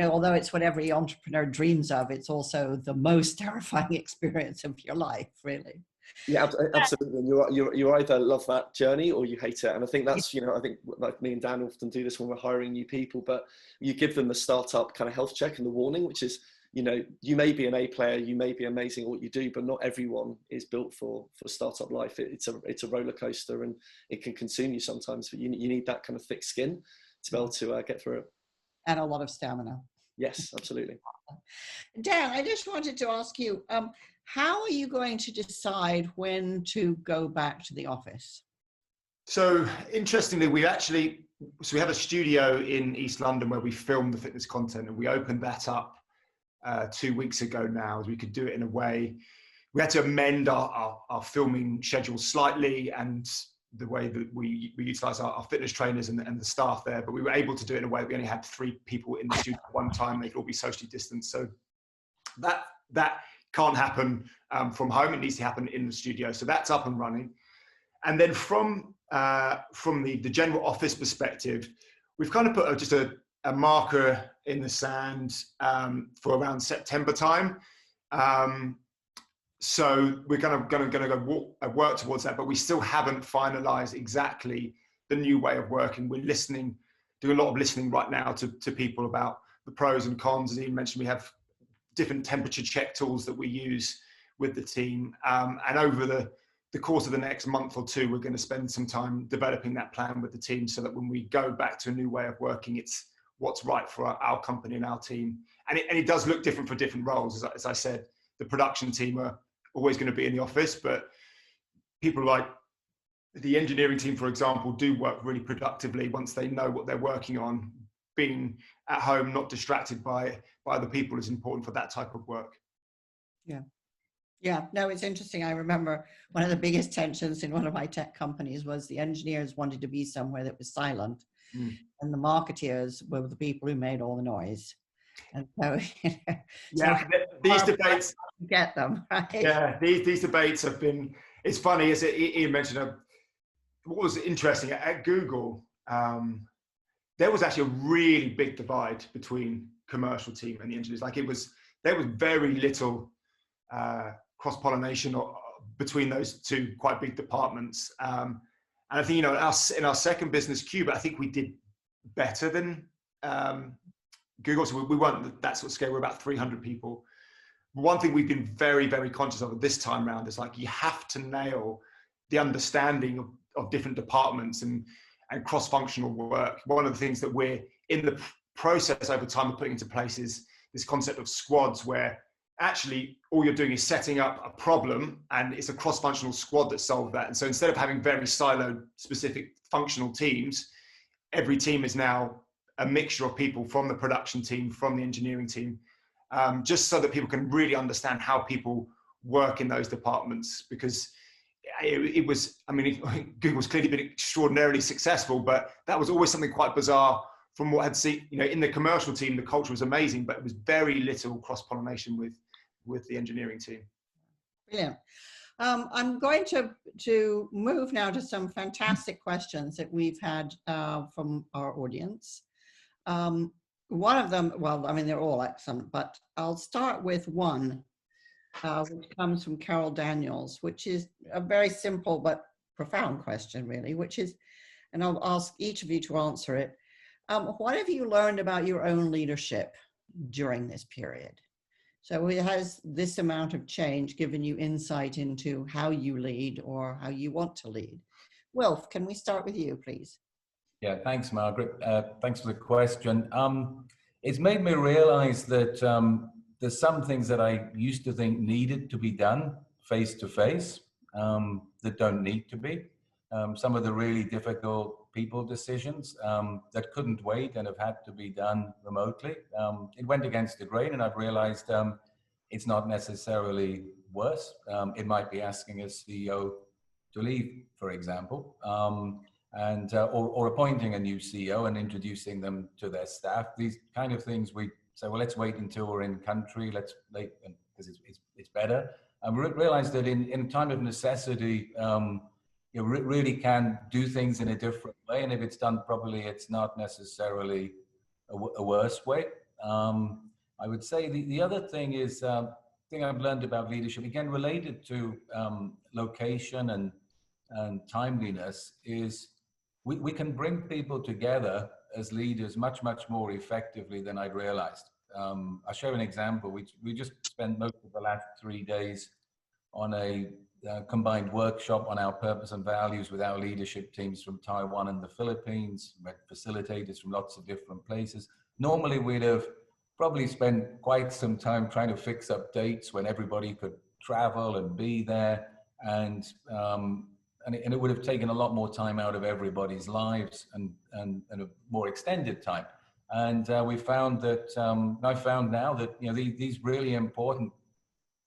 although it's what every entrepreneur dreams of, it's also the most terrifying experience of your life, really. Yeah, absolutely. You either love that journey or you hate it. And I think that's, I think like me and Dan often do this when we're hiring new people, but you give them the startup kind of health check and the warning, which is, you may be an A player, you may be amazing at what you do, but not everyone is built for startup life. It's a roller coaster, and it can consume you sometimes, but you need that kind of thick skin to be able to get through it. And a lot of stamina. Yes, absolutely. Dan, I just wanted to ask you, how are you going to decide when to go back to the office? So interestingly, we have a studio in East London where we film the fitness content, and we opened that up 2 weeks ago now, as we could do it in a way. We had to amend our filming schedule slightly, and the way that we utilize our fitness trainers and the staff there, but we were able to do it in a way that we only had 3 people in the studio at one time. They could all be socially distanced. So that can't happen from home. It needs to happen in the studio. So that's up and running. And then from the general office perspective, we've kind of put just a marker in the sand for around September time. So we're going to work towards that, but we still haven't finalized exactly the new way of working. We're doing a lot of listening right now to people about the pros and cons. As Ian mentioned, we have different temperature check tools that we use with the team. And over the the course of the next month or two, we're going to spend some time developing that plan with the team so that when we go back to a new way of working, it's what's right for our company and our team. And it does look different for different roles. As I said, the production team are always going to be in the office, but people like the engineering team, for example, do work really productively once they know what they're working on. Being at home, not distracted by other people, is important for that type of work. Yeah. Yeah, no, it's interesting. I remember one of the biggest tensions in one of my tech companies was the engineers wanted to be somewhere that was silent, and the marketeers were the people who made all the noise. And so, yeah, these debates get them right. Yeah, these debates have been. It's funny, as Ian mentioned. What was interesting at Google, there was actually a really big divide between commercial team and the engineers. Like there was very little cross-pollination between those two quite big departments. And I think, in our second business, Cube, I think we did better than Google. So we weren't that sort of scale. We're about 300 people. One thing we've been very, very conscious of this time around is like, you have to nail the understanding of different departments and cross-functional work. One of the things that we're in the process over time of putting into place is this concept of squads, where actually all you're doing is setting up a problem and it's a cross-functional squad that solves that. And so instead of having very siloed specific functional teams, every team is now a mixture of people from the production team, from the engineering team, just so that people can really understand how people work in those departments. Because it was, I mean, Google's clearly been extraordinarily successful, but that was always something quite bizarre from what I'd seen. In the commercial team, the culture was amazing, but it was very little cross-pollination with the engineering team. Brilliant. I'm going to move now to some fantastic questions that we've had from our audience. One of them, well, I mean, they're all excellent, but I'll start with one, which comes from Carol Daniels, which is a very simple but profound question, really, which is, and I'll ask each of you to answer it. What have you learned about your own leadership during this period? So has this amount of change given you insight into how you lead or how you want to lead? Wilf, can we start with you, please? Yeah, thanks, Margaret. Thanks for the question. It's made me realize that there's some things that I used to think needed to be done face-to-face that don't need to be. Some of the really difficult people decisions that couldn't wait and have had to be done remotely. It went against the grain, and I've realized it's not necessarily worse. It might be asking a CEO to leave, for example, or appointing a new CEO and introducing them to their staff. These kind of things we say, well, let's wait until we're in country, because it's better. And realize that in time of necessity, you really can do things in a different way. And if it's done properly, it's not necessarily a worse way. I would say the other thing is, thing I've learned about leadership, again, related to location and timeliness, is we can bring people together as leaders much, much more effectively than I'd realized. I'll share an example. We just spent most of the last 3 days on a combined workshop on our purpose and values with our leadership teams from Taiwan and the Philippines. We had facilitators from lots of different places. Normally we'd have probably spent quite some time trying to fix up dates when everybody could travel and be there, and it would have taken a lot more time out of everybody's lives and a more extended time. And we found that, I found now that these really important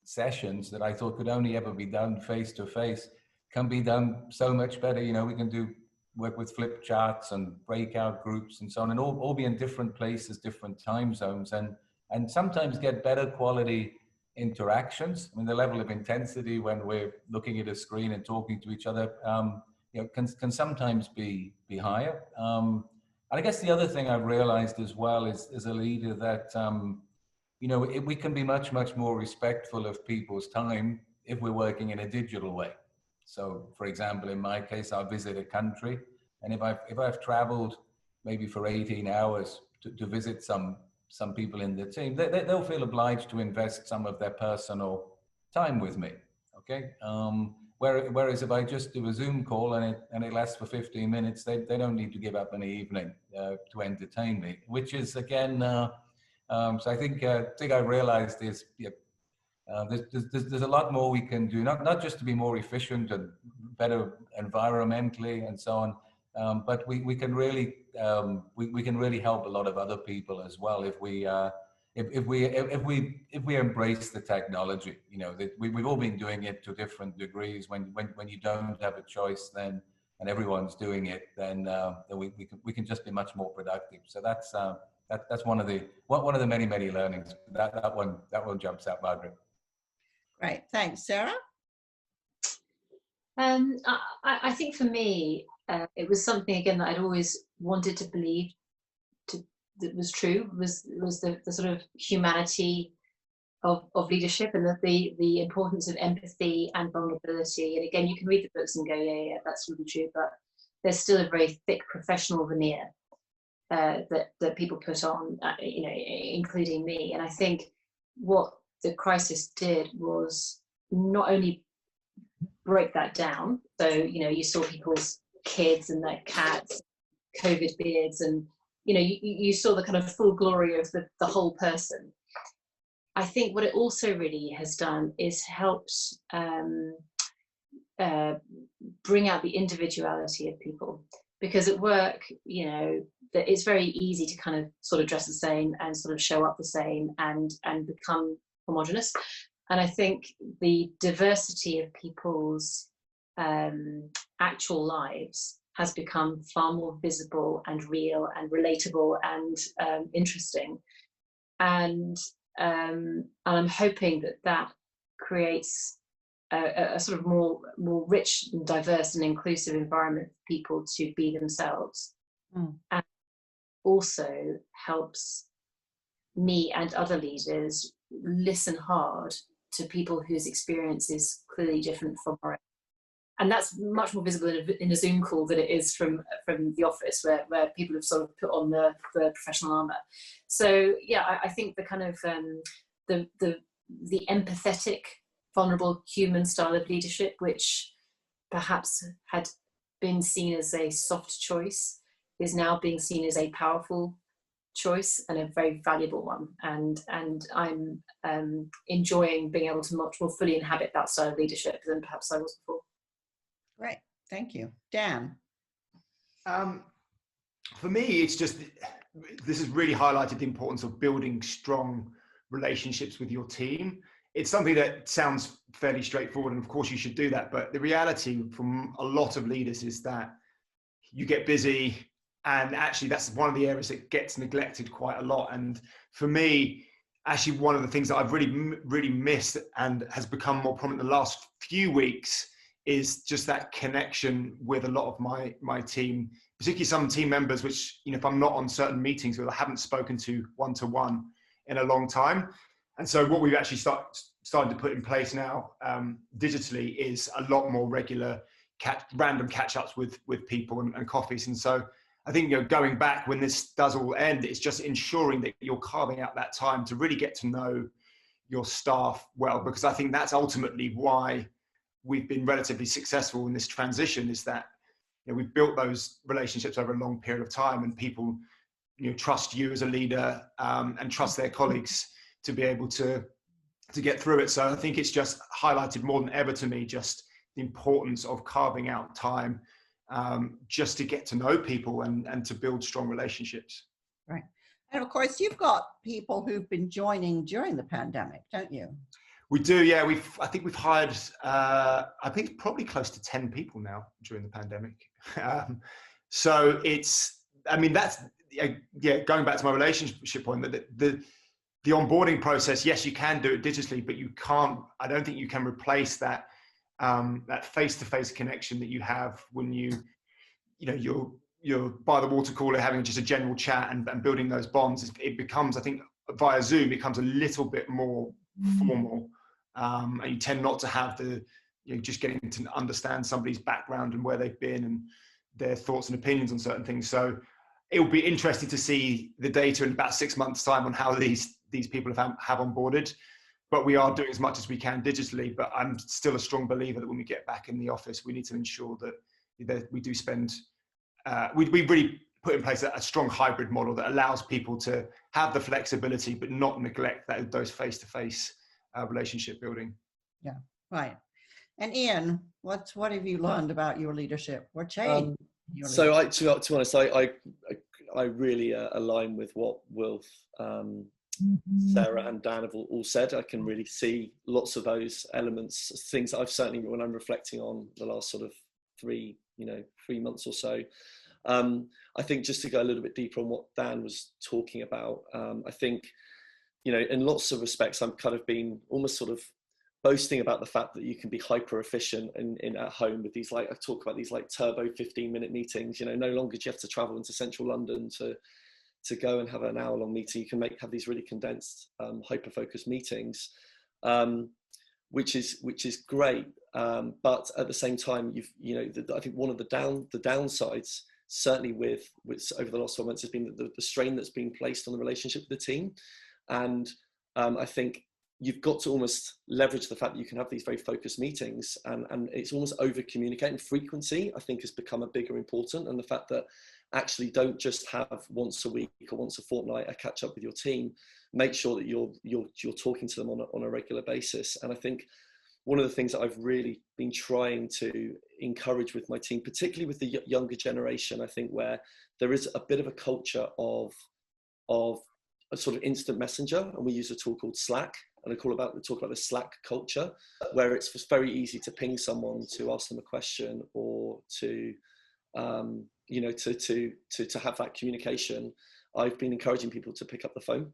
sessions that I thought could only ever be done face-to-face can be done so much better. We can work with flip charts and breakout groups and so on, and all be in different places, different time zones, and sometimes get better quality interactions. I mean, the level of intensity when we're looking at a screen and talking to each other, can sometimes be higher. And I guess the other thing I've realized as well is, as a leader, that we can be much, much more respectful of people's time if we're working in a digital way. So, for example, in my case, I'll visit a country, and if I've traveled maybe for 18 hours to visit some people in the team, they'll feel obliged to invest some of their personal time with me. Okay, Whereas if I just do a Zoom call and it lasts for 15 minutes, they don't need to give up any evening to entertain me, which is again. So I think I realized is there's a lot more we can do, not just to be more efficient and better environmentally and so on, but we can really we can really help a lot of other people as well if we embrace the technology. You know, that we've all been doing it to different degrees. When you don't have a choice, then and everyone's doing it, then we can just be much more productive. So that's one of the many learnings. That one jumps out, Margaret. Right, thanks, Sarah. I think for me, it was something again that I'd always wanted to believe that was true, was the sort of humanity of leadership, and the importance of empathy and vulnerability. And again, you can read the books and go, yeah, that's really true, but there's still a very thick professional veneer that people put on, you know, including me. And I think what the crisis did was not only break that down. So, you know, you saw people's kids and their cats, COVID beards, and, you know, you saw the kind of full glory of the whole person. I think what it also really has done is helped bring out the individuality of people. Because at work, you know, that it's very easy to kind of sort of dress the same and sort of show up the same and become homogenous. And I think the diversity of people's actual lives has become far more visible and real and relatable and interesting. And I'm hoping that creates a sort of more rich and diverse and inclusive environment for people to be themselves. And also helps me and other leaders listen hard to people whose experience is clearly different from our own. And that's much more visible in a Zoom call than it is from the office, where people have sort of put on the professional armor. So yeah, I think the kind of the empathetic, vulnerable human style of leadership, which perhaps had been seen as a soft choice, is now being seen as a powerful choice and a very valuable one. And I'm enjoying being able to much more fully inhabit that style of leadership than perhaps I was before. Great, thank you. Dan? For me, it's just, this has really highlighted the importance of building strong relationships with your team. It's something that sounds fairly straightforward, and of course you should do that, but the reality from a lot of leaders is that you get busy, and actually that's one of the areas that gets neglected quite a lot. And for me, actually one of the things that I've really missed and has become more prominent in the last few weeks is just that connection with a lot of my team, particularly some team members, which, you know, if I'm not on certain meetings or I haven't spoken to one-to-one in a long time. And so what we've actually started to put in place now digitally is a lot more regular random catch-ups with people and coffees. And so I think, you know, going back when this does all end, it's just ensuring that you're carving out that time to really get to know your staff well, because I think that's ultimately why we've been relatively successful in this transition, is that, you know, we've built those relationships over a long period of time, and people, you know, trust you as a leader and trust their colleagues to be able to get through it. So I think it's just highlighted more than ever to me just the importance of carving out time just to get to know people and to build strong relationships. Right. And of course, you've got people who've been joining during the pandemic, don't you? We do, yeah. I think we've hired, I think probably close to 10 people now during the pandemic. So it's, I mean, that's, yeah, going back to my relationship point, the onboarding process, yes, you can do it digitally, but you can't, I don't think you can replace that face-to-face connection that you have when you're by the water cooler having just a general chat and building those bonds. It becomes, I think, via Zoom, it becomes a little bit more formal. And you tend not to have just getting to understand somebody's background and where they've been and their thoughts and opinions on certain things. So it will be interesting to see the data in about 6 months' time on how these people have onboarded. but we are doing as much as we can digitally. But I'm still a strong believer that when we get back in the office, we need to ensure that we do spend, we really put in place a strong hybrid model that allows people to have the flexibility, but not neglect those face-to-face relationship building. Yeah, right. And Ian, what have you learned about your leadership or changed? So to be honest, I really align with what Wilf, Sarah and Dan have all said. I can really see lots of those elements, things that I've certainly, when I'm reflecting on the last sort of 3 months or so. I think just to go a little bit deeper on what Dan was talking about, I think, in lots of respects, I'm kind of been almost sort of boasting about the fact that you can be hyper efficient in at home with these, like I talk about these like turbo 15-minute meetings. No longer do you have to travel into central London to go and have an hour-long meeting. You can have these really condensed, hyper-focused meetings, which is great. But at the same time, I think one of the downsides, certainly with over the last 12 months, has been the strain that's been placed on the relationship with the team, and I think you've got to almost leverage the fact that you can have these very focused meetings, and it's almost over communicating. Frequency, I think, has become a bigger important, and the fact that actually don't just have once a week or once a fortnight a catch up with your team. Make sure that you're talking to them on a regular basis. And I think one of the things that I've really been trying to encourage with my team, particularly with the younger generation, I think, where there is a bit of a culture of a sort of instant messenger, and we use a tool called Slack, and I talk about the Slack culture, where it's just very easy to ping someone to ask them a question or to to have that communication. I've been encouraging people to pick up the phone,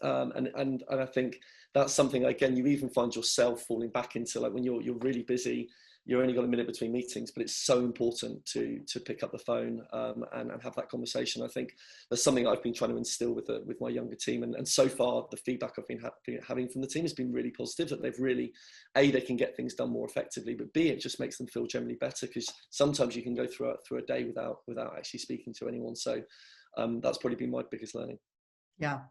and I think that's something, again, you even find yourself falling back into, like when you're really busy, you're only got a minute between meetings, but it's so important to pick up the phone and have that conversation. I think that's something I've been trying to instill with my younger team, and so far the feedback I've been having from the team has been really positive, that they've really, A, they can get things done more effectively, but B, it just makes them feel generally better, because sometimes you can go through a day without actually speaking to anyone. So that's probably been my biggest learning. Yeah.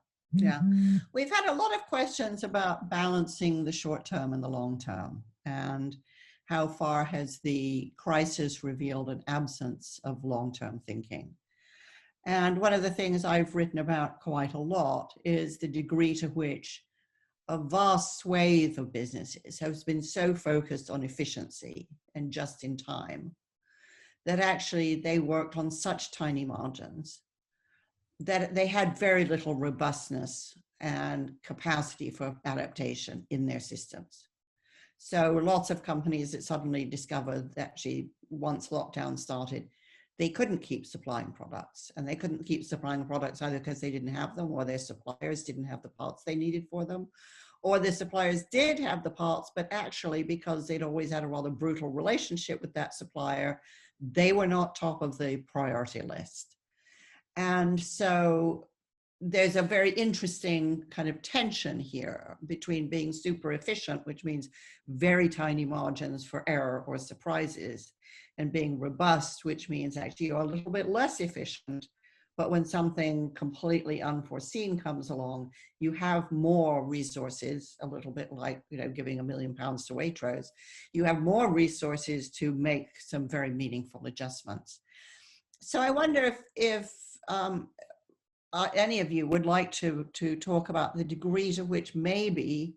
We've had a lot of questions about balancing the short term and the long term, and how far has the crisis revealed an absence of long-term thinking? And one of the things I've written about quite a lot is the degree to which a vast swathe of businesses has been so focused on efficiency and just in time that actually they worked on such tiny margins that they had very little robustness and capacity for adaptation in their systems. So lots of companies that suddenly discovered that actually, once lockdown started, they couldn't keep supplying products, and they couldn't keep supplying products either because they didn't have them, or their suppliers didn't have the parts they needed for them, or the suppliers did have the parts, but actually because they'd always had a rather brutal relationship with that supplier, they were not top of the priority list. And so there's a very interesting kind of tension here between being super efficient, which means very tiny margins for error or surprises, and being robust, which means actually you're a little bit less efficient, but when something completely unforeseen comes along, you have more resources, a little bit like, giving £1 million to Waitrose. You have more resources to make some very meaningful adjustments. So I wonder if any of you would like to talk about the degree to which maybe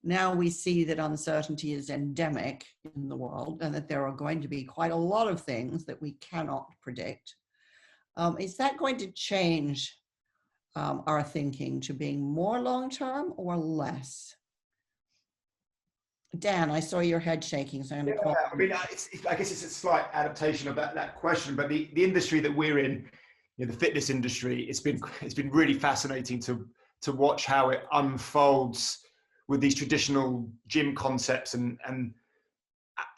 now we see that uncertainty is endemic in the world, and that there are going to be quite a lot of things that we cannot predict. Is that going to change our thinking to being more long-term or less? Dan, I saw your head shaking, so I'm going to call. I mean, I guess it's a slight adaptation of that question, but the industry that we're in, the fitness industry, it's been really fascinating to watch how it unfolds with these traditional gym concepts, and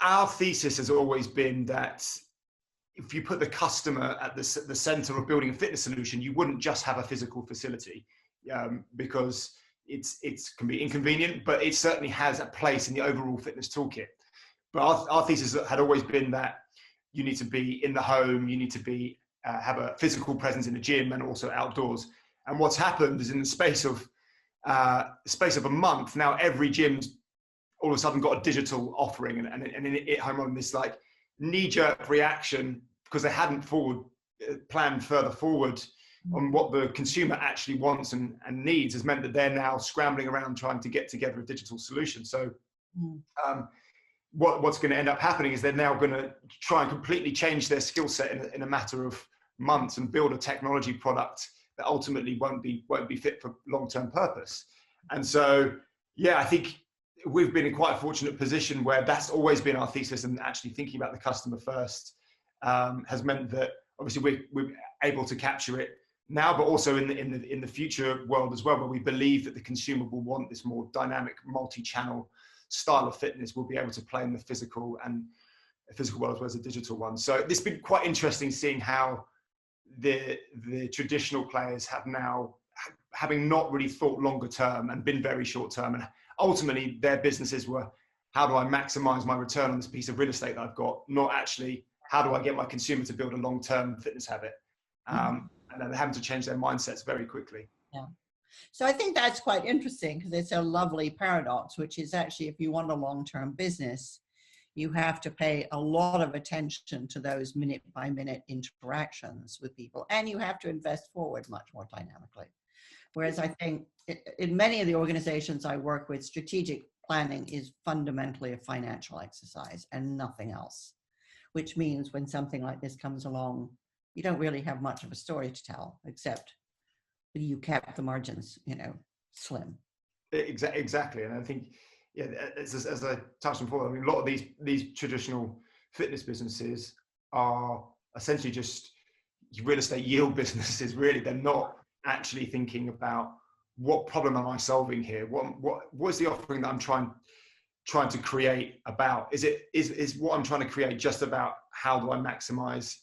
our thesis has always been that if you put the customer at the center of building a fitness solution, you wouldn't just have a physical facility, because it can be inconvenient, but it certainly has a place in the overall fitness toolkit. But our thesis had always been that you need to be in the home, you need to be have a physical presence in the gym and also outdoors. And what's happened is, in the space of space of a month, now every gym's all of a sudden got a digital offering, and it home on this like knee-jerk reaction because they hadn't planned further forward on what the consumer actually wants and needs, has meant that they're now scrambling around trying to get together a digital solution. So what's going to end up happening is they're now going to try and completely change their skill set in a matter of months and build a technology product that ultimately won't be fit for long-term purpose. And so, yeah, I think we've been in quite a fortunate position where that's always been our thesis, and actually thinking about the customer first has meant that obviously we're able to capture it now, but also in the future world as well, where we believe that the consumer will want this more dynamic, multi-channel style of fitness. We'll be able to play in the physical world as well as the digital one. So it's been quite interesting seeing how the traditional players have now, having not really thought longer term and been very short term, and ultimately their businesses were, how do I maximize my return on this piece of real estate that I've got, not actually how do I get my consumer to build a long-term fitness habit. And then they're having to change their mindsets very quickly. Yeah. So I think that's quite interesting, because it's a lovely paradox, which is actually, if you want a long-term business, you have to pay a lot of attention to those minute-by-minute interactions with people, and you have to invest forward much more dynamically. Whereas I think in many of the organizations I work with, strategic planning is fundamentally a financial exercise and nothing else, which means when something like this comes along, you don't really have much of a story to tell, except you kept the margins, slim. Exactly. And I think, yeah, as I touched on before, I mean, a lot of these traditional fitness businesses are essentially just real estate yield businesses, really. They're not actually thinking about what problem am I solving here? What is the offering that I'm trying to create about? Is what I'm trying to create just about how do I maximize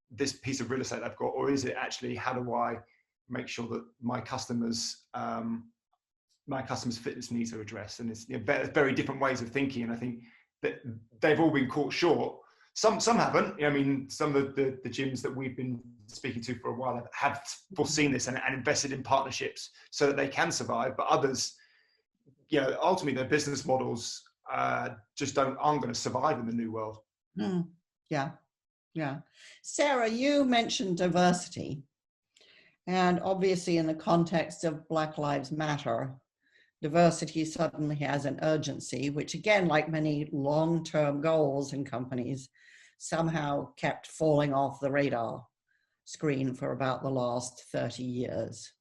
this piece of real estate I've got, or is it actually how do I make sure that my customers' fitness needs are addressed? And it's very different ways of thinking, and I think that they've all been caught short. Some haven't. I mean, some of the gyms that we've been speaking to for a while have foreseen this and invested in partnerships so that they can survive. But others, ultimately their business models just aren't going to survive in the new world. Yeah. Sarah, you mentioned diversity. And obviously in the context of Black Lives Matter, diversity suddenly has an urgency, which again, like many long-term goals in companies, somehow kept falling off the radar screen for about the last 30 years.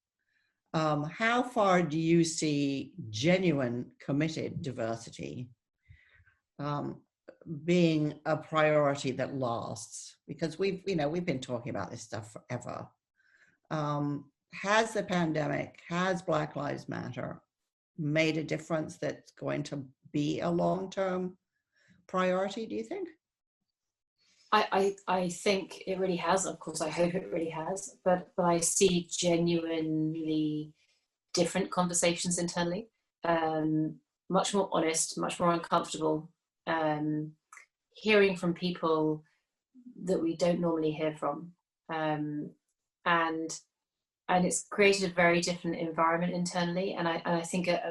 How far do you see genuine committed diversity being a priority that lasts? Because we've been talking about this stuff forever. Has the pandemic, has Black Lives Matter made a difference that's going to be a long-term priority, do you think? I think it really has. Of course, I hope it really has. But I see genuinely different conversations internally, much more honest, much more uncomfortable, hearing from people that we don't normally hear from. And it's created a very different environment internally, and I think a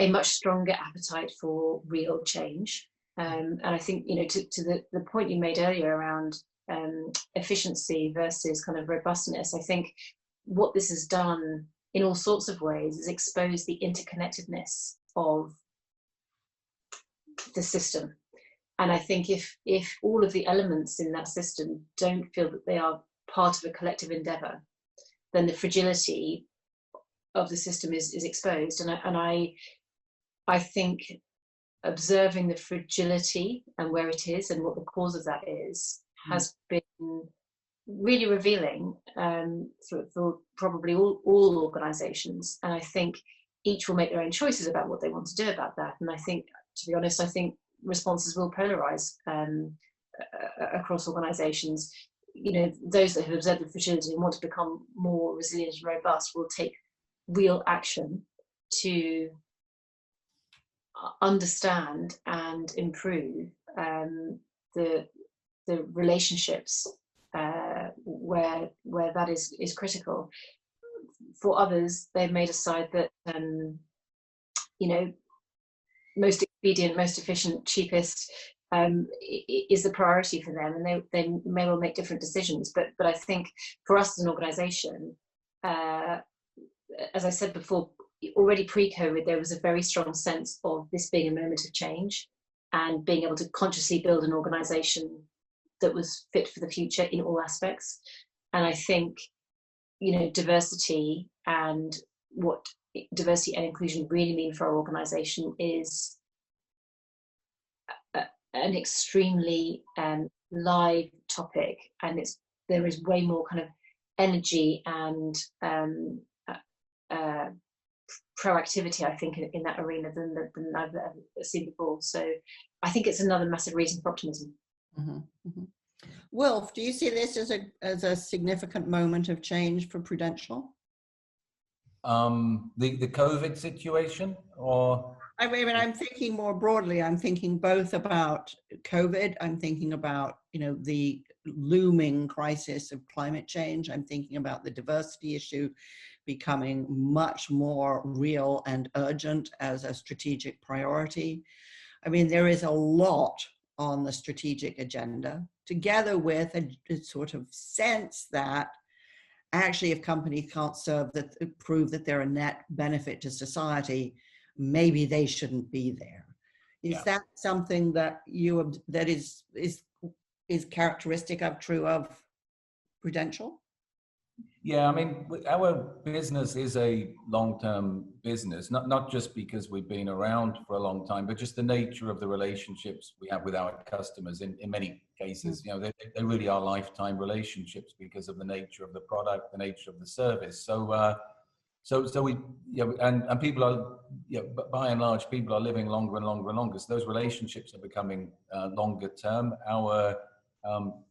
much stronger appetite for real change. And I think, to the point you made earlier around efficiency versus kind of robustness, I think what this has done in all sorts of ways is expose the interconnectedness of the system. And I think if all of the elements in that system don't feel that they are part of a collective endeavor, then the fragility of the system is exposed. And I think observing the fragility and where it is and what the cause of that is has been really revealing for probably all organizations. And I think each will make their own choices about what they want to do about that. And I think, to be honest, I think responses will polarize across organizations. Those that have observed the fragility and want to become more resilient and robust will take real action to understand and improve the relationships where that is critical. for others, they've made a side that, you know, most expedient, most efficient, cheapest is the priority for them, and they may well make different decisions. But I think for us as an organisation, as I said before, already pre-COVID, there was a very strong sense of this being a moment of change and being able to consciously build an organisation that was fit for the future in all aspects. And I think, you know, diversity and what diversity and inclusion really mean for our organisation is an extremely live topic, and there is way more kind of energy and proactivity, I think, in that arena than I've ever seen before. So I think it's another massive reason for optimism. Mm-hmm, mm-hmm. Wilf, do you see this as a significant moment of change for Prudential? The COVID situation, or? I mean, I'm thinking more broadly. I'm thinking both about COVID. I'm thinking about, you know, the looming crisis of climate change. I'm thinking about the diversity issue becoming much more real and urgent as a strategic priority. I mean, there is a lot on the strategic agenda, together with a sort of sense that actually, if companies can't prove that they're a net benefit to society, maybe they shouldn't be there. Is that something that that is characteristic of true of Prudential? Yeah, I mean, our business is a long-term business, not just because we've been around for a long time, but just the nature of the relationships we have with our customers. In many cases, you know, they really are lifetime relationships because of the nature of the product, the nature of the service. So we, you know, and people are, you know, by and large, people are living longer and longer and longer. So those relationships are becoming longer term. Our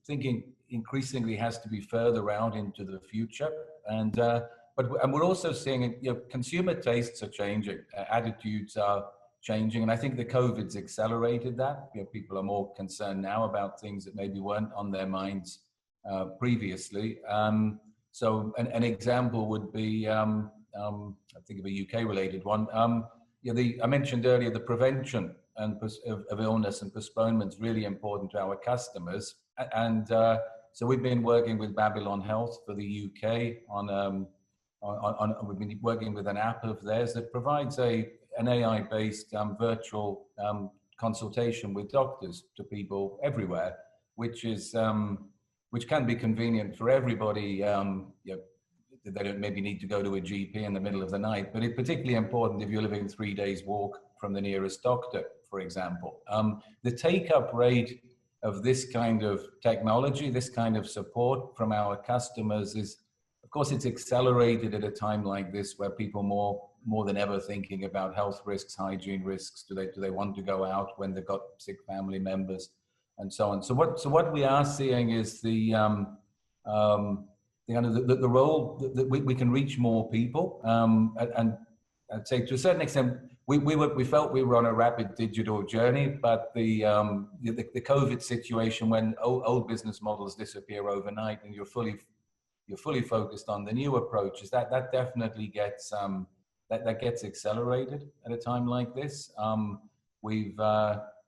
thinking increasingly has to be further out into the future, and we're also seeing, you know, consumer tastes are changing, attitudes are changing, and I think the COVID's accelerated that. You know, people are more concerned now about things that maybe weren't on their minds previously. So an example would be, I think of a UK related one. You know, I mentioned earlier the prevention of illness and postponement is really important to our customers, and so we've been working with Babylon Health for the UK we've been working with an app of theirs that provides an AI-based virtual consultation with doctors to people everywhere, which can be convenient for everybody. You know, they don't maybe need to go to a GP in the middle of the night, but it's particularly important if you're living 3 days walk from the nearest doctor, for example. The take-up rate of this kind of technology, this kind of support from our customers is, of course, it's accelerated at a time like this where people more than ever thinking about health risks, hygiene risks. Do they want to go out when they've got sick family members, and so on. So what we are seeing is the role that we can reach more people, and I'd say to a certain extent we felt we were on a rapid digital journey, but the COVID situation, when old business models disappear overnight and you're fully focused on the new approaches, that definitely gets that gets accelerated at a time like this. We've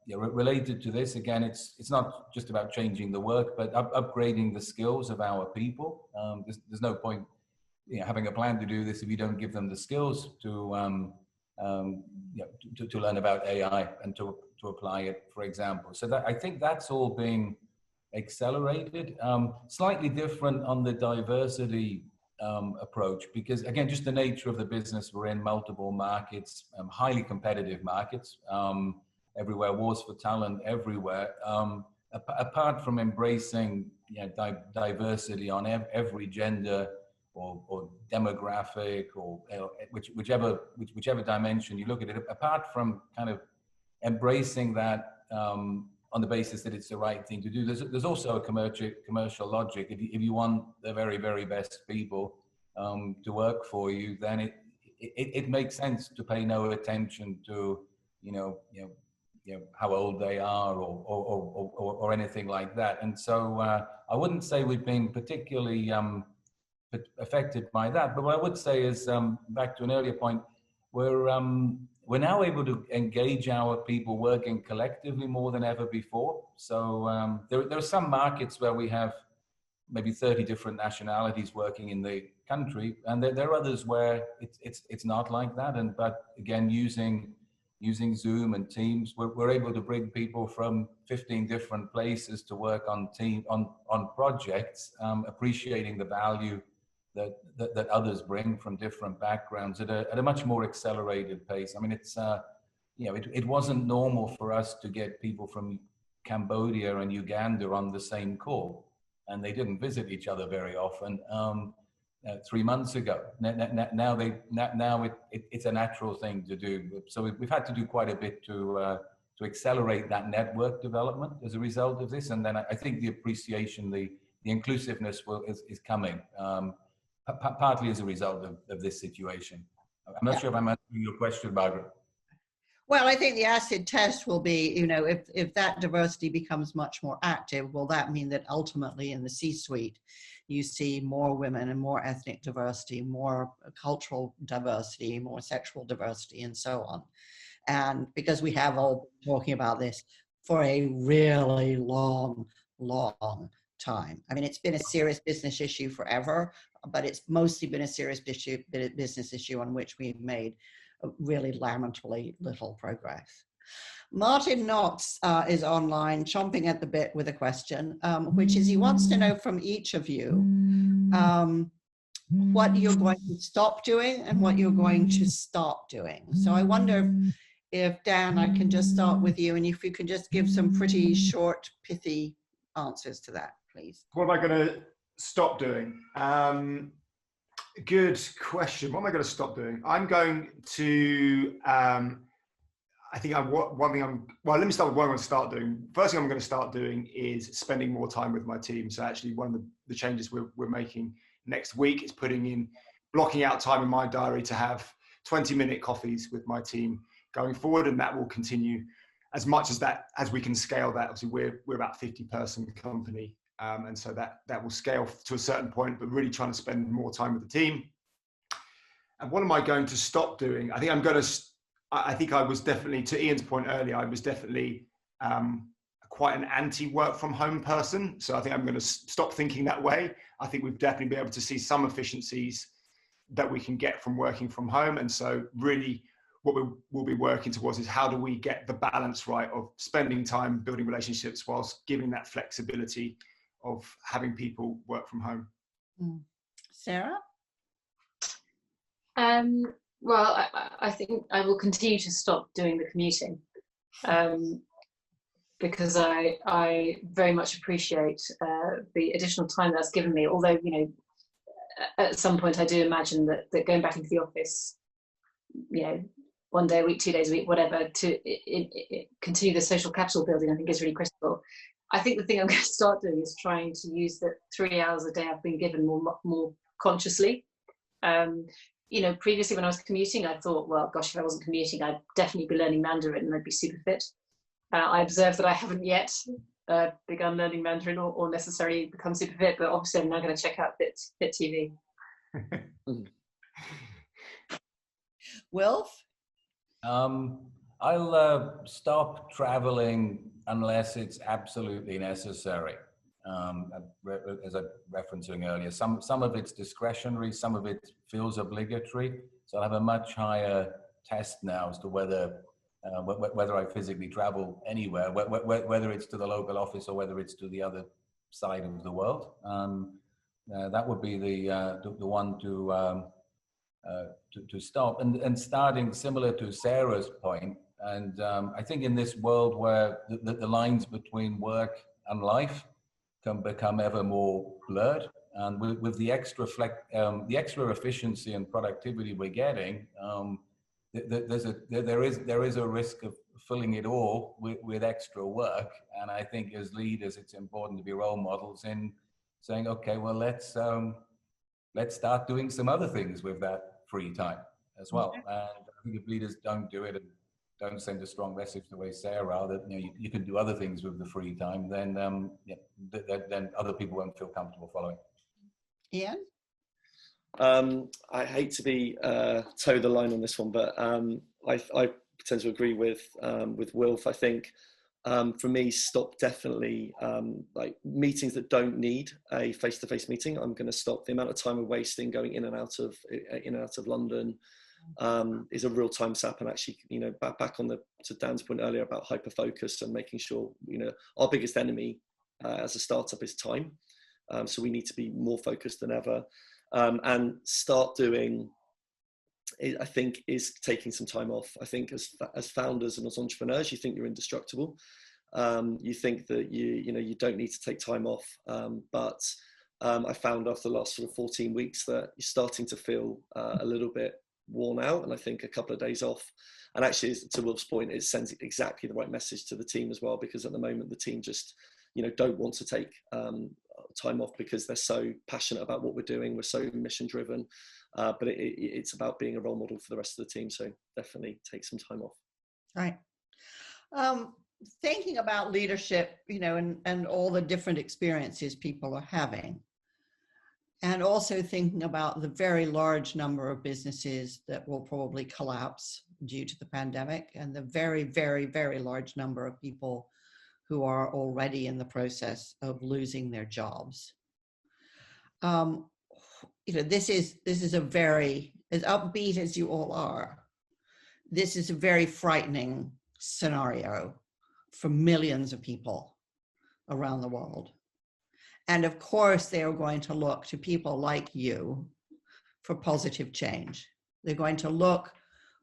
related to this, again, it's not just about changing the work, but upgrading the skills of our people. There's no point, you know, having a plan to do this if you don't give them the skills to learn about AI and to apply it, for example. So that, I think that's all being accelerated. Slightly different on the diversity approach, because again, just the nature of the business, we're in multiple markets, highly competitive markets, everywhere, wars for talent everywhere. Apart from embracing, you know, diversity on every gender or demographic or whichever dimension you look at it, apart from kind of embracing that on the basis that it's the right thing to do, there's also a commercial logic. If you want the very, very best people to work for you, then it makes sense to pay no attention to how old they are or anything like that. And so I wouldn't say we've been particularly affected by that. But what I would say is, back to an earlier point, we're now able to engage our people working collectively more than ever before. So there are some markets where we have maybe 30 different nationalities working in the country, and there are others where it's not like that. But again, using Zoom and Teams, we're able to bring people from 15 different places to work on projects, appreciating the value that others bring from different backgrounds at a much more accelerated pace. I mean, it's it wasn't normal for us to get people from Cambodia and Uganda on the same call, and they didn't visit each other very often 3 months ago. Now it's a natural thing to do. So we've had to do quite a bit to accelerate that network development as a result of this. And then I think the appreciation, the inclusiveness is coming. Partly as a result of this situation. I'm not sure if I'm answering your question, Margaret. Well, I think the acid test will be, if that diversity becomes much more active, will that mean that ultimately in the C-suite, you see more women and more ethnic diversity, more cultural diversity, more sexual diversity, and so on? And because we have all been talking about this for a really long time. I mean, it's been a serious business issue forever, but it's mostly been a serious business issue on which we've made really lamentably little progress. Martin Knox is online, chomping at the bit with a question, which is he wants to know from each of you what you're going to stop doing and what you're going to stop doing. So I wonder if Dan, I can just start with you, and if you can just give some pretty short, pithy answers to that, please. What am I going to stop doing? Good question. What am I going to stop doing? I'm going to, I think let me start with what I'm going to start doing. First thing I'm going to start doing is spending more time with my team. So actually one of the changes we're making next week is blocking out time in my diary to have 20-minute coffees with my team going forward. And that will continue as much as we can scale that. Obviously we're about 50-person company. And so that will scale to a certain point, but really trying to spend more time with the team. And what am I going to stop doing? I think I was definitely, to Ian's point earlier, I was definitely quite an anti-work from home person. So I think I'm going to stop thinking that way. I think we've definitely been able to see some efficiencies that we can get from working from home. And so really what we'll be working towards is how do we get the balance right of spending time building relationships whilst giving that flexibility of having people work from home. Sarah? Well, I think I will continue to stop doing the commuting because I very much appreciate the additional time that's given me. Although, at some point I do imagine that going back into the office, 1 day a week, 2 days a week, whatever, to continue the social capital building, I think is really critical. I think the thing I'm going to start doing is trying to use the 3 hours a day I've been given more consciously. Previously when I was commuting, I thought, well, gosh, if I wasn't commuting, I'd definitely be learning Mandarin and I'd be super fit. I observed that I haven't yet begun learning Mandarin or necessarily become super fit, but obviously I'm now going to check out Fit TV. Wilf? I'll stop traveling unless it's absolutely necessary. As I referencing earlier, some of it's discretionary, some of it feels obligatory. So I'll have a much higher test now as to whether I physically travel anywhere, whether it's to the local office or whether it's to the other side of the world. That would be the one to stop, and starting similar to Sarah's point. And I think in this world where the lines between work and life can become ever more blurred, and with the extra efficiency and productivity we're getting, there is a risk of filling it all with extra work. And I think as leaders, it's important to be role models in saying, okay, well, let's start doing some other things with that free time as well. And I think if leaders don't do it and don't send a strong message the way Sarah, that you can do other things with the free time, then then other people won't feel comfortable following. Ian? I hate to be toe the line on this one, but I tend to agree with Wilf. I think for me, stop definitely like meetings that don't need a face-to-face meeting. I'm going to stop. The amount of time we're wasting going in and out of London is a real time sap. And actually, you know, back on to Dan's point earlier about hyper focus and making sure, you know, our biggest enemy as a startup is time. So we need to be more focused than ever, and start doing, I think, is taking some time off. I think as founders and as entrepreneurs, you think you're indestructible. You think that you don't need to take time off. But I found after the last sort of 14 weeks that you're starting to feel a little bit worn out. And I think a couple of days off, and actually to Wilf's point, it sends exactly the right message to the team as well, because at the moment the team just, you know, don't want to take time off because they're so passionate about what we're doing. We're so mission driven. But it's about being a role model for the rest of the team. So definitely take some time off. Right. Thinking about leadership, you know, and all the different experiences people are having, and also thinking about the very large number of businesses that will probably collapse due to the pandemic, and the very, very, very large number of people who are already in the process of losing their jobs. You know, this is a very, as upbeat as you all are, this is a very frightening scenario for millions of people around the world. And of course, they are going to look to people like you for positive change. They're going to look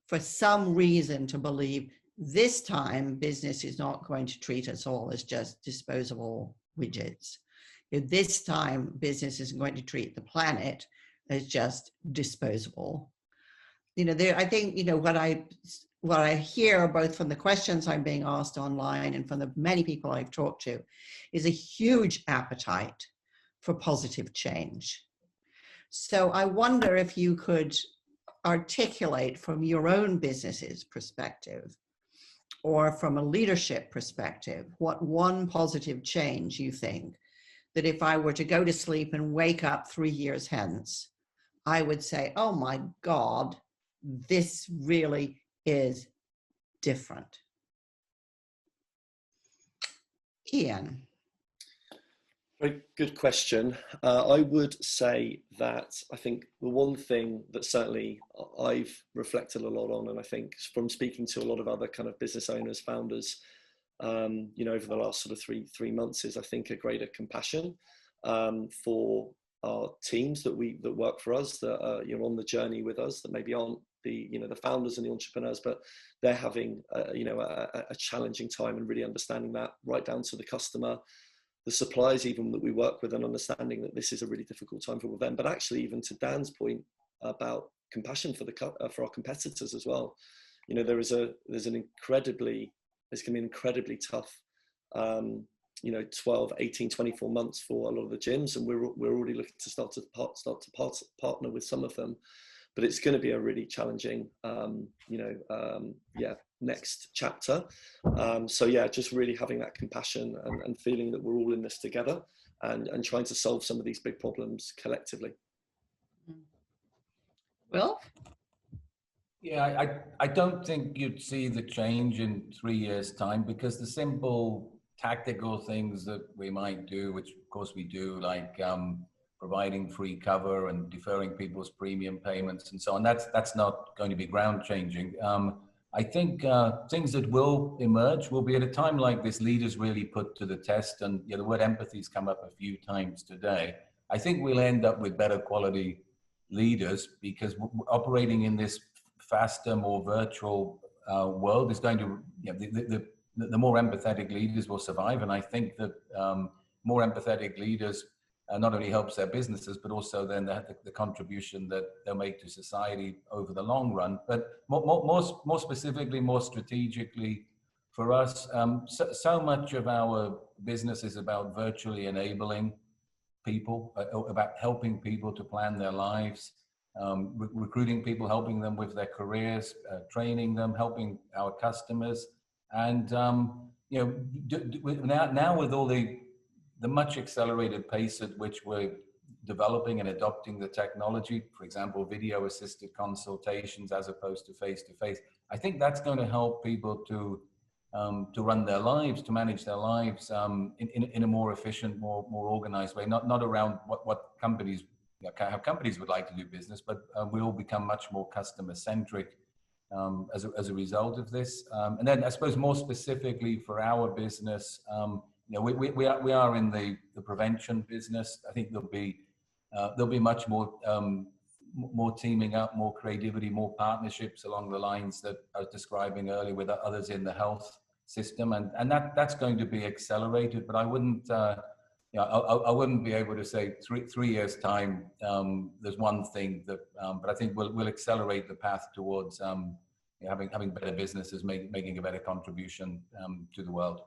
for some reason to believe this time business is not going to treat us all as just disposable widgets. This time business isn't going to treat the planet as just disposable. You know, I think, you know, what I hear both from the questions I'm being asked online and from the many people I've talked to is a huge appetite for positive change. So I wonder if you could articulate from your own business's perspective, or from a leadership perspective, what one positive change you think that if I were to go to sleep and wake up 3 years hence, I would say, oh my God, this really is different. Ian. Very good question. I would say that I think the one thing that certainly I've reflected a lot on, and I think from speaking to a lot of other kind of business owners, founders, you know, over the last sort of three months, is I think a greater compassion for our teams that work for us, that are, you know, on the journey with us, that maybe aren't the, you know, the founders and the entrepreneurs, but they're having you know, a challenging time, and really understanding that, right down to the customer, the suppliers even that we work with, and understanding that this is a really difficult time for them. But actually, even to Dan's point about compassion for our competitors as well, you know, there's going to be an incredibly tough you know, 12, 18, 24 months for a lot of the gyms, and we're already looking to start to partner with some of them. But it's going to be a really challenging, you know, next chapter. So yeah, just really having that compassion and feeling that we're all in this together, and trying to solve some of these big problems collectively. Will? Yeah, I don't think you'd see the change in 3 years' time, because the simple tactical things that we might do, which of course we do, like providing free cover and deferring people's premium payments and so on, that's not going to be ground changing. I think things that will emerge will be at a time like this, leaders really put to the test, and the word empathy's come up a few times today. I think we'll end up with better quality leaders, because operating in this faster, more virtual world is going to, the more empathetic leaders will survive. And I think that more empathetic leaders not only helps their businesses, but also then the contribution that they'll make to society over the long run. But more specifically, more strategically for us, so much of our business is about virtually enabling people, about helping people to plan their lives, recruiting people, helping them with their careers, training them, helping our customers. And now with all the much accelerated pace at which we're developing and adopting the technology, for example, video assisted consultations as opposed to face-to-face. I think that's going to help people to run their lives, to manage their lives in a more efficient, more organized way, not around what companies, how companies would like to do business, but we all become much more customer centric as a result of this. And then I suppose more specifically for our business, we are in the prevention business. I think there'll be much more teaming up, more creativity, more partnerships along the lines that I was describing earlier with others in the health system, and that's going to be accelerated. But I wouldn't, I wouldn't be able to say 3 years time. There's one thing that, but I think we'll accelerate the path towards having better businesses, making a better contribution to the world.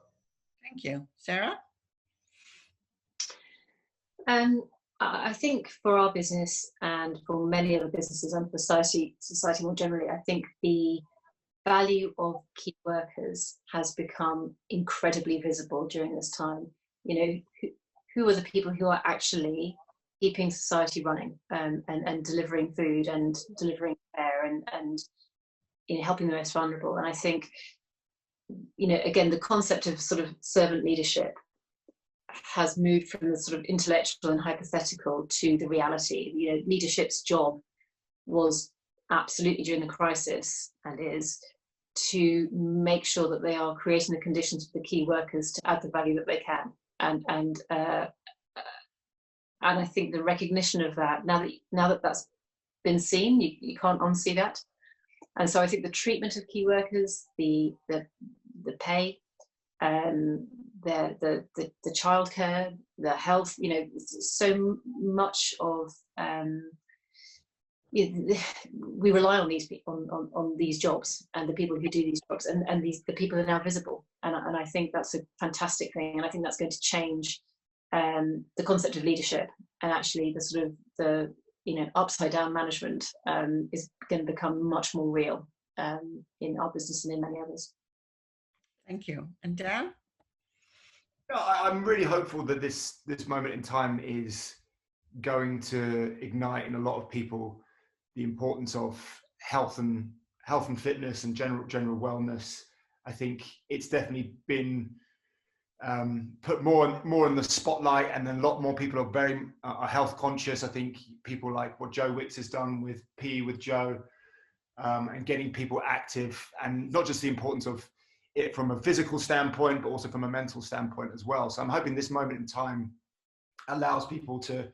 Thank you, Sarah. I think for our business and for many other businesses and for society more generally, I think the value of key workers has become incredibly visible during this time. Who are the people who are actually keeping society running and delivering food and delivering care and helping the most vulnerable? And I think, again, the concept of sort of servant leadership has moved from the sort of intellectual and hypothetical to the reality. Leadership's job was absolutely during the crisis, and is, to make sure that they are creating the conditions for the key workers to add the value that they can. And I think the recognition of that, now that that's been seen, you can't unsee that. And so I think the treatment of key workers, the pay, the childcare, the health, so much of we rely on these people, on these jobs and the people who do these jobs, and the people are now visible, and I think that's a fantastic thing, and I think that's going to change the concept of leadership, and actually the sort of the upside down management is going to become much more real in our business and in many others. Thank you. And Dan? I'm really hopeful that this moment in time is going to ignite in a lot of people the importance of health and fitness and general wellness. I think it's definitely been put more in the spotlight, and then a lot more people are health conscious. I think people like what Joe Wicks has done with PE with Joe, and getting people active, and not just the importance of it from a physical standpoint, but also from a mental standpoint as well. So I'm hoping this moment in time allows people to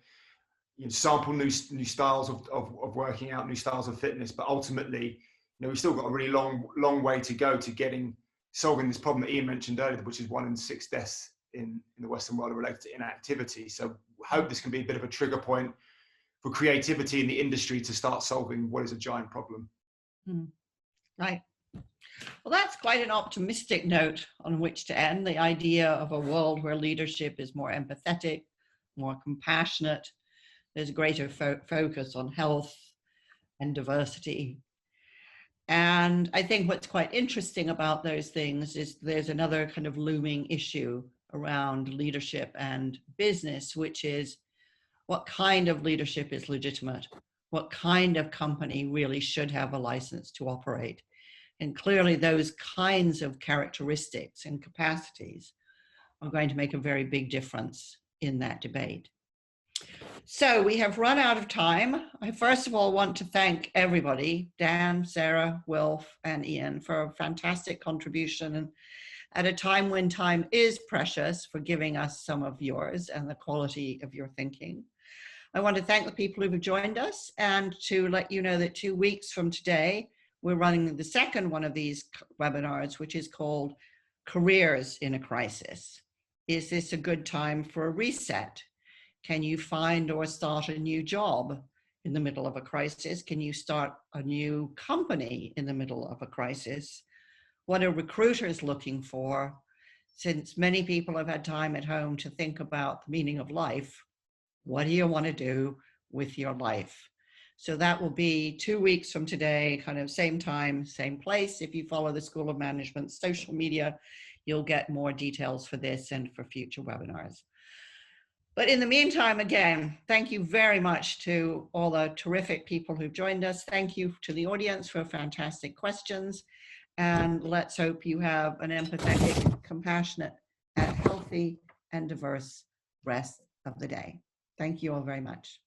sample new styles of working out, new styles of fitness, but ultimately, we've still got a really long way to go to solving this problem that Ian mentioned earlier, which is 1 in 6 deaths in the Western world are related to inactivity. So I hope this can be a bit of a trigger point for creativity in the industry to start solving what is a giant problem. Right. Well, that's quite an optimistic note on which to end. The idea of a world where leadership is more empathetic, more compassionate. There's a greater focus on health and diversity. And I think what's quite interesting about those things is there's another kind of looming issue around leadership and business, which is what kind of leadership is legitimate? What kind of company really should have a license to operate? And clearly those kinds of characteristics and capacities are going to make a very big difference in that debate. So we have run out of time. I first of all want to thank everybody, Dan, Sarah, Wilf, and Ian, for a fantastic contribution, and at a time when time is precious, for giving us some of yours and the quality of your thinking. I want to thank the people who have joined us, and to let you know that 2 weeks from today, we're running the second one of these webinars, which is called Careers in a Crisis. Is this a good time for a reset? Can you find or start a new job in the middle of a crisis? Can you start a new company in the middle of a crisis? What are recruiters looking for? Since many people have had time at home to think about the meaning of life, what do you want to do with your life? So that will be 2 weeks from today, kind of same time, same place. If you follow the School of Management social media, you'll get more details for this and for future webinars. But in the meantime, again, thank you very much to all the terrific people who've joined us. Thank you to the audience for fantastic questions. And let's hope you have an empathetic, compassionate, and healthy and diverse rest of the day. Thank you all very much.